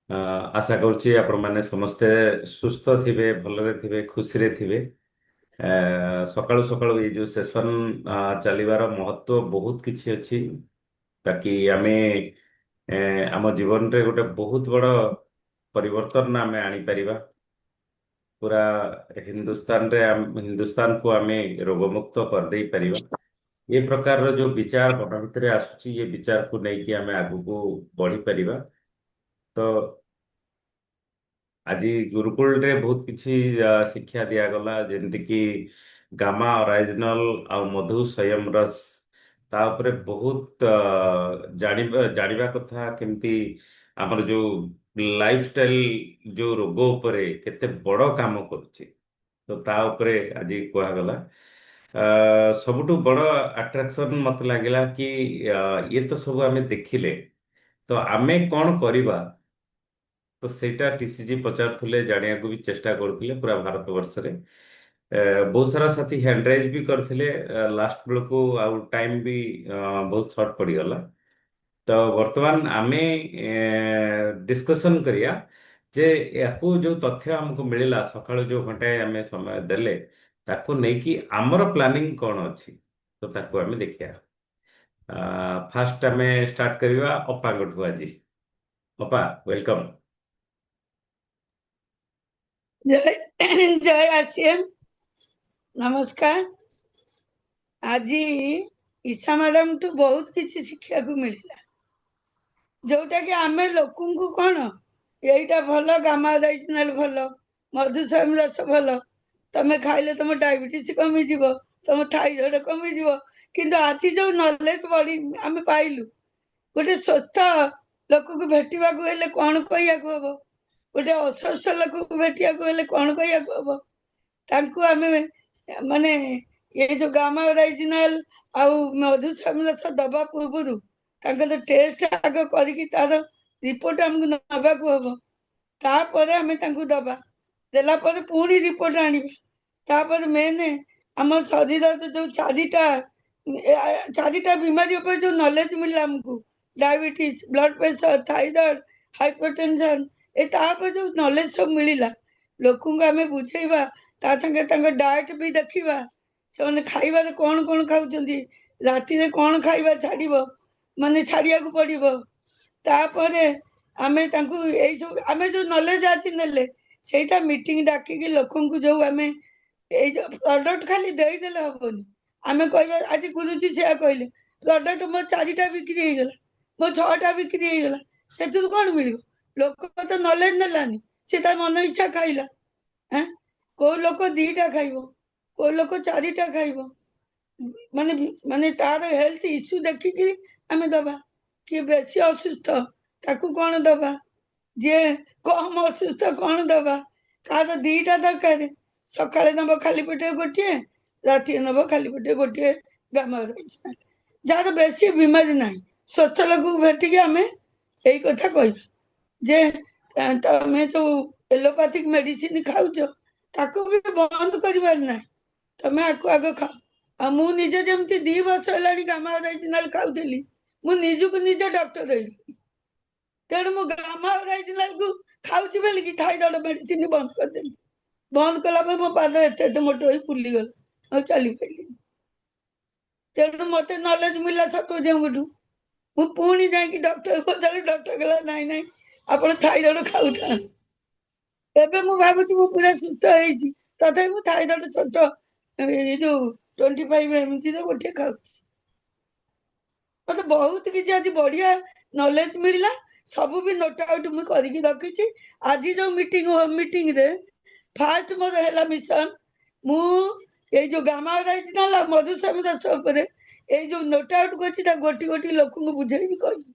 ଅ, ଆଶା କରୁଛି ଆପଣମାନେ ସମସ୍ତେ ସୁସ୍ଥ ଥିବେ, ଭଲରେ ଥିବେ, ଖୁସିରେ ଥିବେ। ସକାଳୁ ସକାଳୁ ଏଇ ଯୋଉ ସେସନ ଚାଲିବାର ମହତ୍ଵ ବହୁତ କିଛି ଅଛି। ବାକି ଆମେ ଆମ ଜୀବନରେ ଗୋଟେ ବହୁତ ବଡ଼ ପରିବର୍ତ୍ତନ ଆମେ ଆଣିପାରିବା। ପୁରା ହିନ୍ଦୁସ୍ତାନକୁ ଆମେ ରୋଗମୁକ୍ତ କରିଦେଇ ପାରିବା। ଏ ପ୍ରକାରର ଯୋଉ ବିଚାର ମନ ଭିତରେ ଆସୁଛି, ଏ ବିଚାରକୁ ନେଇକି ଆମେ ଆଗକୁ ବଢିପାରିବା। ତ ଆଜି ଗୁରୁକୁଳରେ ବହୁତ କିଛି ଶିକ୍ଷା ଦିଆଗଲା, ଯେମିତିକି ଗାମା ଅରାଇଜିନାଲ ଆଉ ମଧୁ ସଂୟମ ରସ। ତା ଉପରେ ବହୁତ ଜାଣିବା ଜାଣିବା କଥା, କେମିତି ଆମର ଯୋଉ ଲାଇଫଷ୍ଟାଇଲ ଯୋଉ ରୋଗ ଉପରେ କେତେ ବଡ଼ କାମ କରୁଛି। ତ ତା ଉପରେ ଆଜି କୁହାଗଲା। ସବୁଠୁ ବଡ଼ ଆଟ୍ରାକ୍ସନ ମତେ ଲାଗିଲା କି ଇଏ ତ ସବୁ ଆମେ ଦେଖିଲେ, ତ ଆମେ କ'ଣ କରିବା। ତ ସେଇଟା ଟିସିଜି ପଚାରୁଥିଲେ, ଜାଣିବାକୁ ବି ଚେଷ୍ଟା କରୁଥିଲେ ପୁରା ଭାରତ ବର୍ଷରେ। ବହୁତ ସାରା ସାଥୀ ହ୍ୟାଣ୍ଡରାଇଜ ବି କରିଥିଲେ। ଲାଷ୍ଟ ବେଳକୁ ଆଉ ଟାଇମ ବି ବହୁତ ସର୍ଟ ପଡ଼ିଗଲା। ତ ବର୍ତ୍ତମାନ ଆମେ ଡିସ୍କସନ କରିବା ଯେ ୟାକୁ ଯୋଉ ତଥ୍ୟ ଆମକୁ ମିଳିଲା, ସକାଳୁ ଯୋଉ ଘଣ୍ଟାଏ ଆମେ ସମୟ ଦେଲେ, ତାକୁ ନେଇକି ଆମର ପ୍ଲାନିଂ କ'ଣ ଅଛି, ତ ତାକୁ ଆମେ ଦେଖିବା। ଫାଷ୍ଟ ଆମେ ଷ୍ଟାର୍ଟ କରିବା ଅପାଙ୍କଠୁ ଆଜି। ଅପା, ୱେଲକମ୍। ଜୟ ଜୟ ଆସିଏମ୍। ନମସ୍କାର। ଆଜି ଈଶା ମ୍ୟାଡାମଠୁ ବହୁତ କିଛି ଶିଖିବାକୁ ମିଳିଲା, ଯୋଉଟା କି ଆମେ ଲୋକଙ୍କୁ କ'ଣ ଏଇଟା ଭଲ, ଗାମା ଅରାଇଜିନାଲ ଭଲ, ମଧୁସୂଦନ ରସ ଭଲ, ତମେ ଖାଇଲେ ତମ ଡାଇବେଟିସ କମିଯିବ, ତମ ଥାଇରଏଡ କମିଯିବ। କିନ୍ତୁ ଆଜି ଯୋଉ ନଲେଜ ବଢି ଆମେ ପାଇଲୁ, ଗୋଟେ ସୁସ୍ଥ ଲୋକକୁ ଭେଟିବାକୁ ହେଲେ କ'ଣ କହିବାକୁ ହବ, ଗୋଟେ ଅସୁସ୍ଥ ଲୋକକୁ ଭେଟିବାକୁ ହେଲେ କ'ଣ କହିବାକୁ ହବ, ତାଙ୍କୁ ଆମେ ମାନେ ଏଇ ଯୋଉ ଗାମା ଅରାଇଜିନାଲ ଆଉ ମଧୁସୂଦନ ରସ ଦବା ପୂର୍ବରୁ ତାଙ୍କର ଟେଷ୍ଟ ଆଗ କରିକି ତାର ରିପୋର୍ଟ ଆମକୁ ନେବାକୁ ହବ। ତାପରେ ଆମେ ତାଙ୍କୁ ଦବା, ଦେଲା ପରେ ପୁଣି ରିପୋର୍ଟ ଆଣିବା। ତାପରେ ମେନ୍ ଆମ ଶରୀରର ଯୋଉ ଚାରିଟା ବିମାରୀ ଉପରେ ଯୋଉ ନଲେଜ ମିଳିଲା ଆମକୁ, diabetes, blood pressure, thyroid, hypertension, ତା ଉପରେ ଯୋଉ ନଲେଜ ସବୁ ମିଳିଲା, ଲୋକଙ୍କୁ ଆମେ ବୁଝେଇବା। ତା ସାଙ୍ଗେ ତାଙ୍କ ଡାଏଟ ବି ଦେଖିବା, ସେମାନେ ଖାଇବାରେ କ'ଣ କ'ଣ ଖାଉଛନ୍ତି, ରାତିରେ କ'ଣ ଖାଇବା ଛାଡ଼ିବ, ମାନେ ଛାଡ଼ିବାକୁ ପଡ଼ିବ। ତାପରେ ଆମେ ତାଙ୍କୁ ଏଇ ସବୁ ଆମେ ଯୋଉ ନଲେଜ ଆଜି ନେଲେ, ସେଇଟା ମିଟିଂ ଡାକିକି ଲୋକଙ୍କୁ ଯୋଉ ଆମେ ଏଇ ଯୋଉ ପ୍ରଡକ୍ଟ ଖାଲି ଦେଇଦେଲେ ହବନି। ଆମେ କହିବା, ଆଜି ଗୁରୁଜୀ ସେୟା କହିଲେ, ପ୍ରଡକ୍ଟ ମୋ 4ଟା ବିକ୍ରି ହେଇଗଲା, ମୋ 6ଟା ବିକ୍ରି ହେଇଗଲା, ସେଥିରୁ କ'ଣ ମିଳିବ? ଲୋକ ତ ନଲେଜ ନେଲାନି, ସେ ତା ମନ ଇଚ୍ଛା ଖାଇଲା। ଆଁ କୋଉ ଲୋକ 2ଟା ଖାଇବ, କୋଉ ଲୋକ 4ଟା ଖାଇବ। ମାନେ ମାନେ ତାର ହେଲ୍ଥ ଇସ୍ୟୁ ଦେଖିକି ଆମେ ଦବା। କିଏ ବେଶୀ ଅସୁସ୍ଥ, ତାକୁ କ'ଣ ଦବା, ଯିଏ କମ ଅସୁସ୍ଥ କ'ଣ ଦବା। କାହାର 2ଟା ଦରକାର, ସକାଳେ ନବ ଖାଲି ପେଟରେ ଗୋଟିଏ, ରାତିରେ ନବ ଖାଲି ପେଟରେ ଗୋଟିଏ ଗାମା ଅରାଇଜିନାଲ। ଯାହାର ବେଶୀ ବିମାରୀ ନାହିଁ, ସ୍ୱସ୍ଥ ଲୋକକୁ ଭେଟିକି ଆମେ ଏଇ କଥା କହିବା ଯେ ତମେ ଯୋଉ ଏଲୋପାଥିକ ମେଡିସିନ ଖାଉଛ, ତାକୁ ବି ବନ୍ଦ କରିବାର ନାହିଁ, ତମେ ଆକୁ ଆଗ ଖାଅ। ଆଉ ମୁଁ ନିଜେ ଯେମିତି 2 ବର୍ଷ ହେଲାଣି ଗାମା ଅରାଇଜିନାଲ ଖାଉଥିଲି, ମୁଁ ନିଜକୁ ନିଜେ ଡକ୍ଟର ହେଲି। ତେଣୁ ମୁଁ ଗାମା ଅରାଇଜିନାଲକୁ ଖାଉଛି ବୋଲିକି ଥାଇରଏଡ ମେଡିସିନ ବନ୍ଦ କରିଦେଲି। ବନ୍ଦ କଲା ପରେ ମୋ ପାଦ ଏତେ ଏତେ ମୋଟ ହୋଇ ଫୁଲିଗଲା, ଆଉ ଚାଲିପାରିଲିନି। ତେଣୁ ମତେ ନଲେଜ ମିଳିଲା ସତୁଜିଙ୍କଠୁ। ମୁଁ ପୁଣି ଯାଇକି ଡକ୍ଟର ପଚାରିଲି, ଡକ୍ଟର କହିଲା ନାଇଁ ନାଇଁ, ଆପଣ ଥାଇରଏଡ ଖାଉଥାନ୍ତି। ଏବେ ମୁଁ ଭାବୁଛି ମୁଁ ପୁରା ସୁସ୍ଥ ହେଇଛି, ତଥାପି ମୁଁ ଥାଇରଏଡ ଛୋଟ ଏଇ ଯୋଉ 25 mg ଗୋଟିଏ ଖାଉଛି। ମତେ ବହୁତ କିଛି ଆଜି ବଢିଆ ନଲେଜ ମିଳିଲା, ସବୁ ବି ନୋଟ ଆଉଟ ମୁଁ କରିକି ରଖିଛି। ଆଜି ଯୋଉ ମିଟିଂରେ ଫାଷ୍ଟ ମୋର ହେଲା ମିଶନ, ମୁଁ ଏଇ ଯୋଉ ଗାମା ଅରାଇଜିନାଲ ଆଉ ମଧୁସୂଦନ ରସ ଉପରେ ଏଇ ଯୋଉ ନୋଟ ଆଉଟ କରିଛି, ତା ଗୋଟି ଗୋଟି ଲୋକଙ୍କୁ ବୁଝେଇବି କହିବି।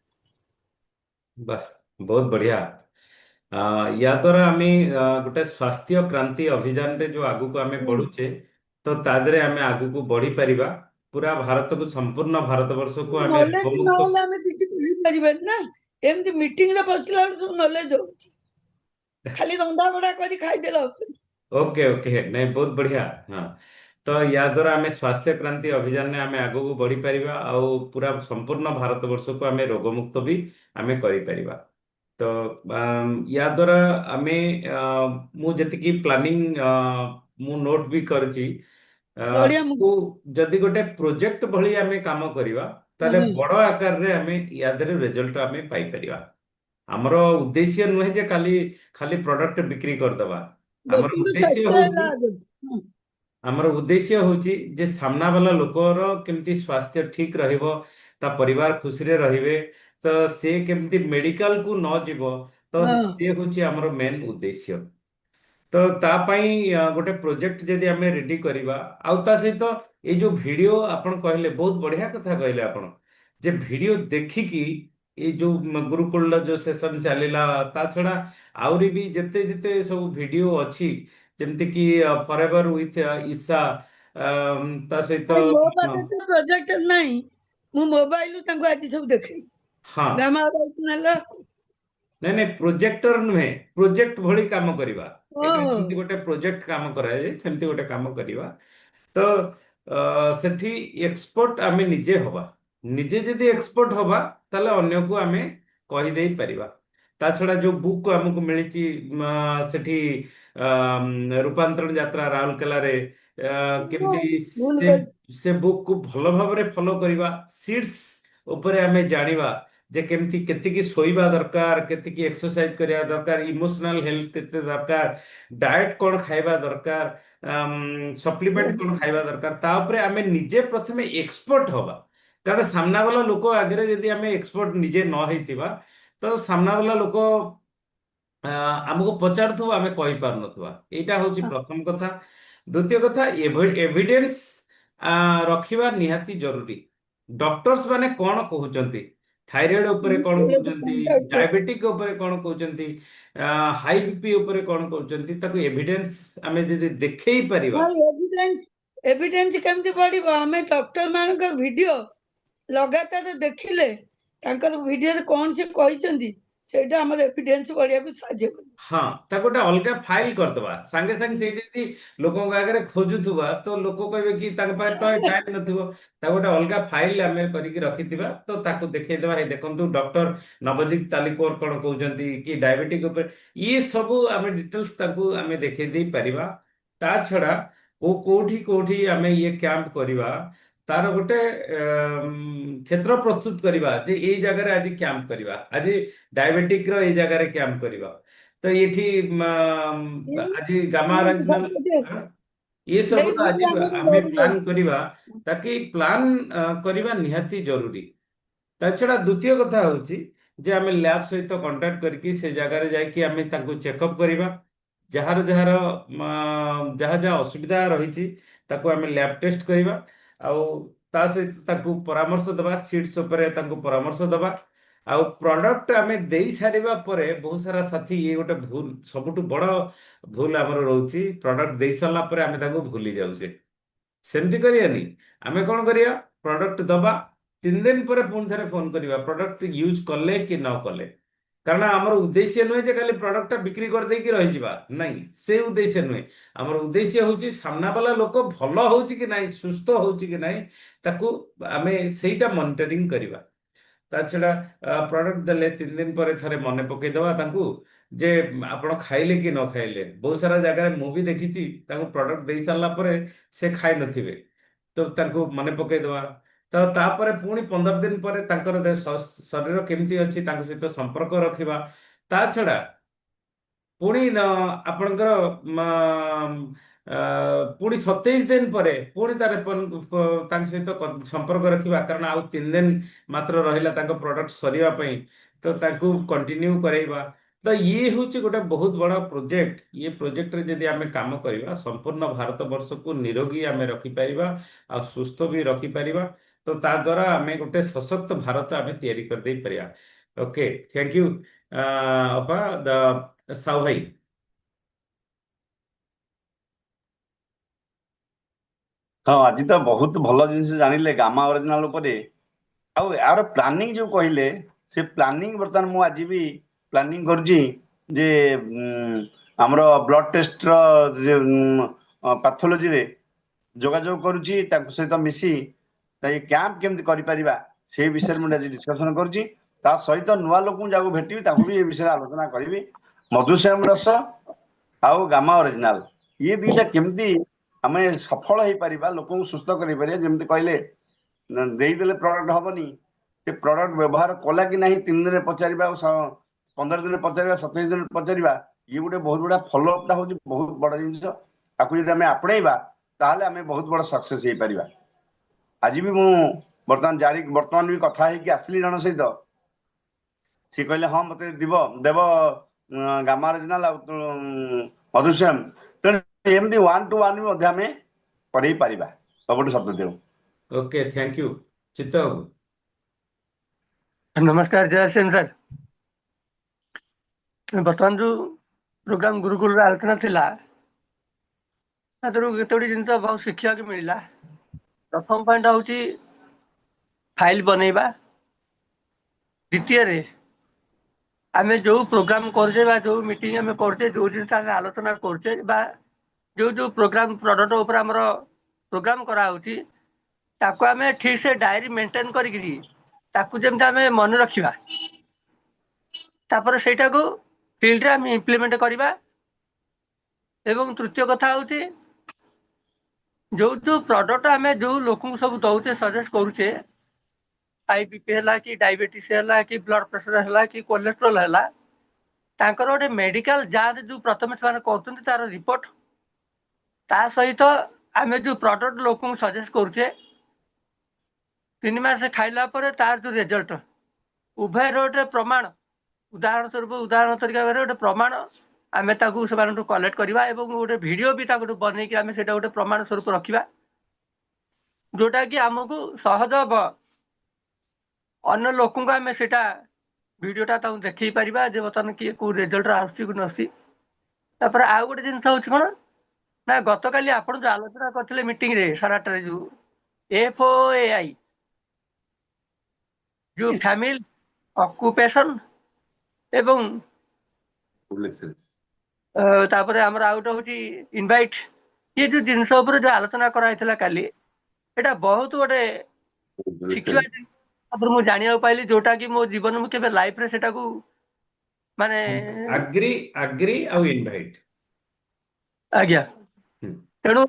ବାହ, ବହୁତ ବଢିଆ। ୟା ଦ୍ୱାରା ଆମେ ଗୋଟେ ସ୍ୱାସ୍ଥ୍ୟ କ୍ରାନ୍ତି ଅଭିଯାନରେ ଯୋଉ ଆଗକୁ ଆମେ ବଢୁଛେ, ତ ତା ଦେହରେ ଆମେ ଆଗକୁ ବଢି ପାରିବା। ପୁରା ଭାରତକୁ, ସମ୍ପୂର୍ଣ୍ଣ ଭାରତବର୍ଷକୁ ଆମେ ନଲେଜ ରୋଗମୁକ୍ତ। ନହେଲେ ଆମେ କିଛି କହିପାରିବାନି ନା। ଏମିତି ମିଟିଂରେ ବସିଲା ବେଳକୁ ସବୁ ନଲେଜ ହଉଛି, ଖାଲି ରନ୍ଧା ବଢା କରି ଖାଇଦେଲେ ହବନି। ଓକେ ଓକେ, ନାଇଁ ବହୁତ ବଢିଆ। ହଁ, ତ ୟା ଦ୍ୱାରା ଆମେ ସ୍ୱାସ୍ଥ୍ୟ କ୍ରାନ୍ତି ଅଭିଯାନରେ ଆମେ ଆଗକୁ ବଢିପାରିବା, ଆଉ ପୁରା ସମ୍ପୂର୍ଣ୍ଣ ଭାରତବର୍ଷକୁ ଆମେ ରୋଗମୁକ୍ତ ବି ଆମେ କରିପାରିବା। ତ ୟା ଦ୍ୱାରା ଆମେ ମୁଁ ଯେତିକି ପ୍ଲାନିଂ ମୁଁ ନୋଟ୍ ବି କରିଛି, ବଢିଆ ତାକୁ ଯଦି ଗୋଟେ ପ୍ରୋଜେକ୍ଟ ଭଳି ଆମେ କାମ କରିବା ତାହେଲେ ହଁ ବଡ଼ ଆକାରରେ ଆମେ ୟା ଦେହରେ ରେଜଲ୍ଟ ଆମେ ପାଇପାରିବା। ଆମର ଉଦ୍ଦେଶ୍ୟ ନୁହେଁ ଯେ ଖାଲି ପ୍ରଡକ୍ଟ ବିକ୍ରି କରିଦବା। ଆମର ଲୋକଙ୍କ ଉଦ୍ଦେଶ୍ୟ ସ୍ୱାସ୍ଥ୍ୟ ହେଲା ହଉଛି ଆଗ। ହଁ ଆମର ଉଦ୍ଦେଶ୍ୟ ହଉଛି ଯେ ସାମ୍ନା ବାଲା ଲୋକର କେମିତି ସ୍ୱାସ୍ଥ୍ୟ ଠିକ ରହିବ, ତା ପରିବାର ଖୁସିରେ ରହିବେ, ତ ସେ କେମିତି ମେଡିକାଲକୁ ନ ଯିବ, ତ ହଁ ସେ ହଉଛି ଆମର ମେନ୍ ଉଦ୍ଦେଶ୍ୟ। ତ ତା ପାଇଁ ଗୋଟେ ପ୍ରୋଜେକ୍ଟ ଯଦି ଆମେ ରେଡି କରିବା, ଆଉ ତା ସହିତ ଏଇ ଯୋଉ ଭିଡିଓ ଆପଣ କହିଲେ ବହୁତ ବଢିଆ କଥା କହିଲେ ଆପଣ, ଯେ ଭିଡିଓ ଦେଖିକି ଏଇ ଯୋଉ ଗୁରୁକୁଳର ଯୋଉ ସେସନ ଚାଲିଲା, ତା ଛଡା ଆହୁରି ବି ଯେତେ ଯେତେ ସବୁ ଭିଡିଓ ଅଛି, ଯେମିତି କି ଫରେଭର ୱିଥ ଇଶା, ତା ସହିତ ନାଇଁ ମୋ ପାଖରେ ତ ପ୍ରୋଜେକ୍ଟର ନାହିଁ, ମୁଁ ମୋବାଇଲରୁ ତାଙ୍କୁ ଆଜି ସବୁ ଦେଖେଇ ହଁ, ଗାମା ନେଲା। ନାଇଁ ନାଇଁ ପ୍ରୋଜେକ୍ଟର ନୁହେଁ, ପ୍ରୋଜେକ୍ଟ ଭଳି କାମ କରିବା। ଏଇଟା ଓହୋ ଯେମିତି ଗୋଟେ ପ୍ରୋଜେକ୍ଟ କାମ କରାଯାଏ ସେମିତି ଗୋଟେ କାମ କରିବା। ତ ସେଠି ଏକ୍ସପର୍ଟ ଆମେ ନିଜେ ହବା। ନିଜେ ଯଦି ଏକ୍ସପର୍ଟ ହବା ତାହେଲେ ଅନ୍ୟକୁ ଆମେ କହିଦେଇ ପାରିବା। ତା ଛଡା ଯୋଉ ବୁକ୍ ଆମକୁ ମିଳିଛି ସେଠି ରୂପାନ୍ତରଣ ଯାତ୍ରା ରାଉରକେଲାରେ, ହଁ, କେମିତି ଭୁଲ ସେ କରି ସେ ବୁକ୍ କୁ ଭଲ ଭାବରେ ଫଲୋ କରିବା, ସିଟ୍ସ ଉପରେ ଆମେ ଜାଣିବା ଯେ କେମିତି କେତିକି ଶୋଇବା ଦରକାର, କେତିକି ଏକ୍ସରସାଇଜ କରିବା ଦରକାର, ଇମୋସନାଲ ହେଲ୍ଥ କେତେ ଦରକାର, ଡାଏଟ କଣ ଖାଇବା ଦରକାର, ସପ୍ଲିମେଣ୍ଟ କଣ ଖାଇବା ଦରକାର, ତା ଉପରେ ଆମେ ନିଜେ ପ୍ରଥମେ ଏକ୍ସପର୍ଟ ହବା। କାରଣ ସାମ୍ନା ବାଲା ଲୋକ ଆଗରେ ଯଦି ଆମେ ଏକ୍ସପର୍ଟ ନିଜେ ନ ହେଇଥିବା, ତ ସାମ୍ନା ବାଲା ଲୋକ ଆମକୁ ପଚାରୁଥିବ, ଆମେ କହିପାରୁନଥିବା। ଏଇଟା ହଉଛି ପ୍ରଥମ କଥା। ଦ୍ୱିତୀୟ କଥା, ଏଭିଡେନ୍ସ ରଖିବା ନିହାତି ଜରୁରୀ। ଡକ୍ଟର୍ସ ମାନେ କଣ କହୁଛନ୍ତି, ଥାଇରଏଡ ଉପରେ କଣ କହୁଛନ୍ତି, ଡାଇବେଟିକ ଉପରେ କଣ କହୁଛନ୍ତି, ହାଇ ବିପି ଉପରେ କଣ କହୁଛନ୍ତି, ତାକୁ ଏଭିଡେନ୍ସ ଆମେ ଯଦି ଦେଖେଇ ପାରିବା। ଭାଇ ଏଭିଡେନ୍ସ ଏଭିଡେନ୍ସ କେମିତି ବଢିବ? ଆମେ ଡକ୍ଟର ମାନଙ୍କର ଭିଡିଓ ଲଗାତାର ଦେଖିଲେ ତାଙ୍କର ଭିଡିଓରେ କଣ ସେ କହିଛନ୍ତି ସେଇଟା ଆମର ଏଭିଡେନ୍ସ ବଢିବାକୁ ସାହାଯ୍ୟ କରିବ। ହଁ, ତାକୁ ଗୋଟେ ଅଲଗା ଫାଇଲ କରିଦବା, ସାଙ୍ଗେ ସାଙ୍ଗେ ସେଇଠି ଯଦି ଲୋକଙ୍କ ଆଗରେ ଖୋଜୁଥିବା ତ ଲୋକ କହିବେ କି ତାଙ୍କ ପାଖରେ ଟାଇମ ନଥିବ। ତାକୁ ଗୋଟେ ଅଲଗା ଫାଇଲ ଆମେ କରିକି ରଖିଥିବା, ତ ତାକୁ ଦେଖେଇଦବା, ହେଇ ଦେଖନ୍ତୁ ଡକ୍ଟର ନବଜିତ ତାଲିକୋର କଣ କହୁଛନ୍ତି, କି ଡାଇବେଟିକ ଉପରେ, ଇଏ ସବୁ ଆମେ ଡିଟେଲ୍ସ ତାକୁ ଆମେ ଦେଖେଇ ଦେଇ ପାରିବା। ତା ଛଡା କୋଉଠି କୋଉଠି ଆମେ ଇଏ କ୍ୟାମ୍ପ କରିବା, ତାର ଗୋଟେ କ୍ଷେତ୍ର ପ୍ରସ୍ତୁତ କରିବା, ଯେ ଏଇ ଜାଗାରେ ଆଜି କ୍ୟାମ୍ପ କରିବା, ଆଜି ଡାଇବେଟିକ ର ଏଇ ଜାଗାରେ କ୍ୟାମ୍ପ କରିବା, ତ ଏଠି ଆଜି ଗାମା ରାଜନାଲ, ସବୁଠି ये सब तो आज ଏଇଭଳି ଆମର आम ବଢି प्लान ଯାଉଛି। करिबा, ताकि प्लान करिबा निहाती जरूरी। ତା ଛଡା ଦ୍ୱିତୀୟ କଥା ହଉଛି ଯେ ଆମେ ଲ୍ୟାବ୍ ସହିତ କଣ୍ଟାକ୍ଟ କରିକି ସେ ଜାଗାରେ ଯାଇକି ଆମେ ତାଙ୍କୁ ଚେକଅପ୍ କରିବା। ଯାହାର ଯାହାର ଯାହା ଯାହା ଅସୁବିଧା ରହିଛି ତାକୁ ଆମେ ଲ୍ୟାବ୍ ଟେଷ୍ଟ କରିବା, ଆଉ ତା ସହିତ ତାଙ୍କୁ ପରାମର୍ଶ ଦେବା, ସିଟ୍ସ ଉପରେ ତାଙ୍କୁ ପରାମର୍ଶ ଦେବା। ଆଉ ପ୍ରଡକ୍ଟ ଆମେ ଦେଇ ସାରିବା ପରେ ବହୁତ ସାରା ସାଥୀ, ଇଏ ଗୋଟେ ଭୁଲ, ସବୁଠୁ ବଡ ଭୁଲ ଆମର ରହୁଛି, ପ୍ରଡକ୍ଟ ଦେଇ ସାରିଲା ପରେ ଆମେ ତାଙ୍କୁ ଭୁଲି ଯାଉଛେ। ସେମିତି କରିବାନି। ଆମେ କଣ କରିବା, ପ୍ରଡକ୍ଟ ଦବା, 3 ଦିନ ପରେ ପୁଣି ଥରେ ଫୋନ କରିବା, ପ୍ରଡକ୍ଟ ୟୁଜ କଲେ କି ନ କଲେ। କାରଣ ଆମର ଉଦ୍ଦେଶ୍ୟ ନୁହେଁ ଯେ ଖାଲି ପ୍ରଡକ୍ଟଟା ବିକ୍ରି କରିଦେଇକି ରହିଯିବା, ନାଇଁ, ସେ ଉଦ୍ଦେଶ୍ୟ ନୁହେଁ। ଆମର ଉଦ୍ଦେଶ୍ୟ ହଉଛି ସାମ୍ନା ବାଲା ଲୋକ ଭଲ ହଉଛି କି ନାହିଁ, ସୁସ୍ଥ ହଉଛି କି ନାହିଁ, ତାକୁ ଆମେ ସେଇଟା ମନିଟରିଂ କରିବା। ତା ଛଡା ପ୍ରଡକ୍ଟ ଦେଲେ 3 ଦିନ ପରେ ଥରେ ମନେ ପକେଇଦବା ତାଙ୍କୁ, ଯେ ଆପଣ ଖାଇଲେ କି ନ ଖାଇଲେ। ବହୁତ ସାରା ଜାଗାରେ ମୁଁ ବି ଦେଖିଛି, ତାଙ୍କୁ ପ୍ରଡକ୍ଟ ଦେଇ ସାରିଲା ପରେ ସେ ଖାଇ ନଥିବେ, ତ ତାଙ୍କୁ ମନେ ପକେଇଦବା। ତ ତାପରେ ପୁଣି 15 ଦିନ ପରେ ତାଙ୍କର ଶରୀର କେମିତି ଅଛି ତାଙ୍କ ସହିତ ସମ୍ପର୍କ ରଖିବା। ତା ଛଡା ପୁଣି ଆପଣଙ୍କର ପୁଣି 27 ଦିନ ପରେ ପୁଣି ତାଙ୍କ ସହିତ ସମ୍ପର୍କ ରଖିବା, କାରଣ ଆଉ 3 ଦିନ ମାତ୍ର ରହିଲା ତାଙ୍କ ପ୍ରଡକ୍ଟ ସରିବା ପାଇଁ, ତ ତାଙ୍କୁ କଣ୍ଟିନ୍ୟୁ କରେଇବା। ତ ଇଏ ହଉଛି ଗୋଟେ ବହୁତ ବଡ ପ୍ରୋଜେକ୍ଟ। ଇଏ ପ୍ରୋଜେକ୍ଟରେ ଯଦି ଆମେ କାମ କରିବା, ସମ୍ପୂର୍ଣ୍ଣ ଭାରତ ବର୍ଷକୁ ନିରୋଗୀ ଆମେ ରଖିପାରିବା, ଆଉ ସୁସ୍ଥ ବି ରଖିପାରିବା। ତ ତା ଦ୍ୱାରା ଆମେ ଗୋଟେ ସଶକ୍ତ ଭାରତ ଆମେ ତିଆରି କରିଦେଇ ପାରିବା। ଓକେ, ଥ୍ୟାଙ୍କ ୟୁ ଅପା, ସାହୁ ଭାଇ। ହଁ, ଆଜି ତ ବହୁତ ଭଲ ଜିନିଷ ଜାଣିଲେ ଗାମା ଅରିଜିନାଲ ଉପରେ। ଆଉ ଏହାର ପ୍ଲାନିଂ ଯୋଉ କହିଲେ, ସେ ପ୍ଲାନିଂ ବର୍ତ୍ତମାନ ମୁଁ ଆଜି ବି ପ୍ଲାନିଂ କରୁଛି ଯେ ଆମର ବ୍ଲଡ ଟେଷ୍ଟର ପାଥୋଲୋଜିରେ ଯୋଗାଯୋଗ କରୁଛି, ତାଙ୍କ ସହିତ ମିଶି କ୍ୟାମ୍ପ କେମିତି କରିପାରିବା ସେଇ ବିଷୟରେ ମୁଁ ଆଜି ଡିସ୍କସନ କରୁଛି। ତା ସହିତ ନୂଆ ଲୋକଙ୍କୁ ଯାହାକୁ ଭେଟିବି ତାକୁ ବି ଏ ବିଷୟରେ ଆଲୋଚନା କରିବି। ମଧୁଶ୍ୟାମ ରସ ଆଉ ଗାମା ଅରିଜିନାଲ ଇଏ ଦୁଇଟା କେମିତି ଆମେ ସଫଳ ହେଇପାରିବା, ଲୋକଙ୍କୁ ସୁସ୍ଥ କରିପାରିବା। ଯେମିତି କହିଲେ ଦେଇଦେଲେ ପ୍ରଡକ୍ଟ ହବନି, ସେ ପ୍ରଡକ୍ଟ ବ୍ୟବହାର କଲା କି ନାହିଁ 3 ଦିନରେ ପଚାରିବା, ଆଉ 15 ଦିନରେ ପଚାରିବା, 27 ଦିନରେ ପଚାରିବା, ଇଏ ଗୋଟେ ବହୁତ ବଡ଼ ଫଲୋଅପଟା ହଉଛି ବହୁତ ବଡ଼ ଜିନିଷ। ତାକୁ ଯଦି ଆମେ ଆପଣେଇବା ତାହେଲେ ଆମେ ବହୁତ ବଡ଼ ସକ୍ସେସ୍ ହେଇପାରିବା। ଆଜି ବି ମୁଁ ବର୍ତ୍ତମାନ ବି କଥା ହେଇକି ଆସିଲି ଜଣ ସହିତ, ସିଏ କହିଲେ ହଁ ମତେ ଦେବ ଗାମା ଅରିଜିନାଲ ଆଉ ମଧୁଶ୍ୟାମ। ତେଣୁ ଏମିତି 1 to 1 ବି ମଧ୍ୟ ଆମେ କରେଇ ପାରିବା। ସବୁଠୁ ସତ୍ୟଦେବ। ଓକେ, ଥ୍ୟାଙ୍କ ୟୁ ଚିତ୍ତ ବାବୁ। नमस्कार, जय सेन सर। बर्तमान जो प्रोग्राम गुरुकुल आलोचना थिला केतोटी जिन बहुत शिक्षा को मिलला। प्रथम पॉइंट हूँ फाइल बनैबा, द्वितीय आम जो प्रोग्राम करछे बा जो मीटिंग आम करछे, जो जिन आलोचना करछे बा जो जो प्रोग्राम प्रोडक्ट ऊपर हमर प्रोग्राम करा होची ताको आम ठीक से डायरी मेंटेन करिकरी ताकू जेमता आम मन रखिबा, तापर सेटा को फील्ड रे आम इम्प्लीमेंट करिबा। एवं तृतीय कथा होची जो जो प्रोडक्ट आम जो लोक सब दौचे सजेस्ट करूचे, हाई बीपी है कि डायबिटीज है कि ब्लड प्रेशर है कि कोलेस्ट्रोल है, तांकर गोटे मेडिकल जांच जो प्रथम से कर तार रिपोर्ट ता सहित आम जो प्रोडक्ट लोक सजेस्ट करूचे 3 मास खाइला पर तार जो रिजल्ट उभय गोटे प्रमाण, उदाहरण तरीका गोटे प्रमाण आम से कलेक्ट करवा और गोटे वीडियो भी बनई आम से गोटे प्रमाण स्वरूप रखा, जोटा कि आमको सहज हम अन्य लोक आम से वीडियोटा देखई पारिबा जे बर्तमान किए को रिजल्ट आसुची कि नसी। तापर आउ गोटे जिन हूँ कौन ना गत काली आपन जो आलोचना करते मीटिंग रे 8:30 जो FOAI जो फैमिली ऑक्युपेशन एवं तापर आमर आउ गोटे हूँ इनवाइट, ये जो जिनस जो आलोचना कराइला काली एटा बहुत गोटे शिक्षा मुझे जाना पाइली, जोटा कि मो जीवन में केबे लाइफ रे सेटा को माने अग्री आउ इनवाइट आज्ञा। तेणु